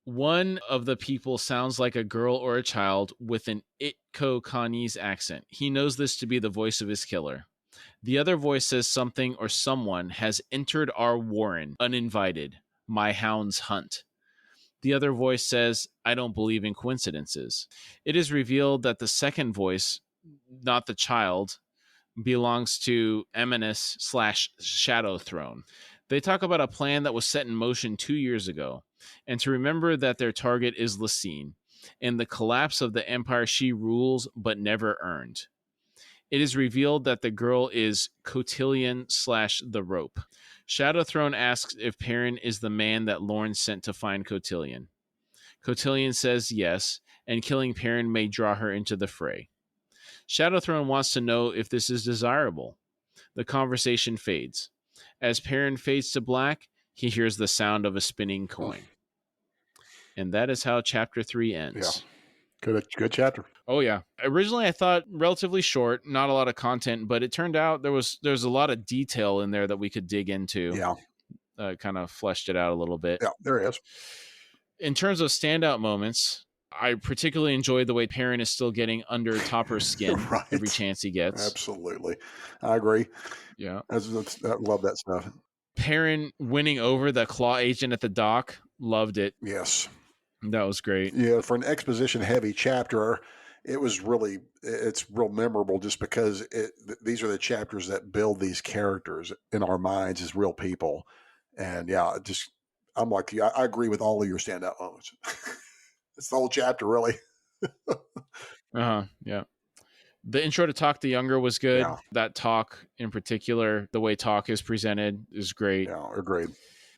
One of the people sounds like a girl or a child with an Itko-Kanese accent. He knows this to be the voice of his killer. The other voice says something or someone has entered our warren, uninvited. My hounds hunt. The other voice says, I don't believe in coincidences. It is revealed that the second voice, not the child, belongs to Eminus/Shadow Throne. They talk about a plan that was set in motion 2 years ago, and to remember that their target is Lysine, and the collapse of the empire she rules but never earned. It is revealed that the girl is Cotillion/the Rope. Shadow Throne asks if Perrin is the man that Lorne sent to find Cotillion. Cotillion says yes, and killing Perrin may draw her into the fray. Shadow Throne wants to know if this is desirable. The conversation fades. As Perrin fades to black, he hears the sound of a spinning coin. And that is how chapter 3 ends. Yeah. Good chapter. Oh, yeah. Originally, I thought relatively short, not a lot of content, but it turned out there's a lot of detail in there that we could dig into. Yeah. Kind of fleshed it out a little bit. Yeah, there is. In terms of standout moments, I particularly enjoyed the way Perrin is still getting under Topper's skin Right. every chance he gets. Absolutely. I agree. Yeah. I love that stuff. Perrin winning over the Claw agent at the dock, loved it. Yes. That was great. Yeah, for an exposition-heavy chapter, it's real memorable just because these are the chapters that build these characters in our minds as real people. And yeah, I'm like you. I agree with all of your standout moments. It's the whole chapter, really. Yeah. The intro to Talk the Younger was good. Yeah. That talk in particular, the way Talk is presented is great. Yeah, agreed.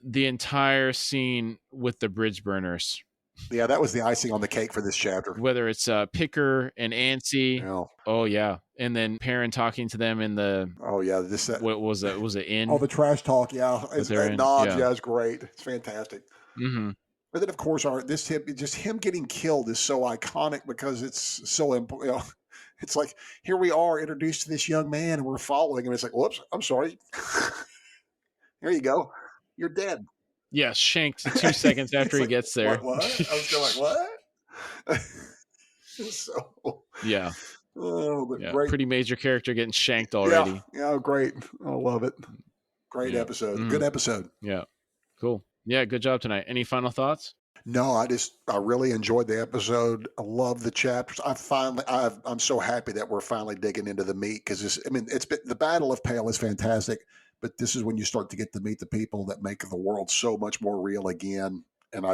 The entire scene with the bridge burners. Yeah, that was the icing on the cake for this chapter. Whether it's Picker and Antsy. Yeah. Oh, yeah. And then Perrin talking to them in the... Oh, yeah. What was it? Was it in? Oh, the trash talk, yeah. It's great. It's fantastic. Mm-hmm. But then, of course, him getting killed is so iconic because it's so important. It's like, here we are introduced to this young man and we're following him. It's like, whoops, I'm sorry. Here you go. You're dead. Yeah, shanked 2 seconds after he gets there. What? I was going like, what? So, yeah. Oh, but yeah, great. Pretty major character getting shanked already. Yeah, great. I love it. Great episode. Mm-hmm. Good episode. Yeah. Cool. Yeah, good job tonight. Any final thoughts? No, I really enjoyed the episode. I love the chapters. I'm so happy that we're finally digging into the meat because the Battle of Pale is fantastic, but this is when you start to get to meet the people that make the world so much more real again. And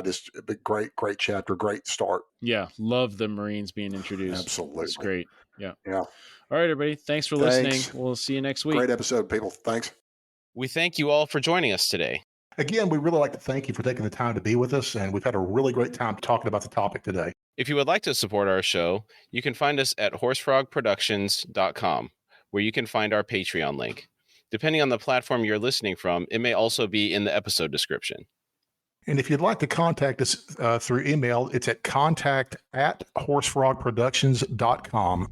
great chapter, great start. Yeah, love the Marines being introduced. Absolutely, it's great. Yeah. Yeah. All right, everybody. Thanks for listening. We'll see you next week. Great episode, people. Thanks. We thank you all for joining us today. Again, we really like to thank you for taking the time to be with us, and we've had a really great time talking about the topic today. If you would like to support our show, you can find us at horsefrogproductions.com, where you can find our Patreon link. Depending on the platform you're listening from, it may also be in the episode description. And if you'd like to contact us through email, it's at contact@horsefrogproductions.com.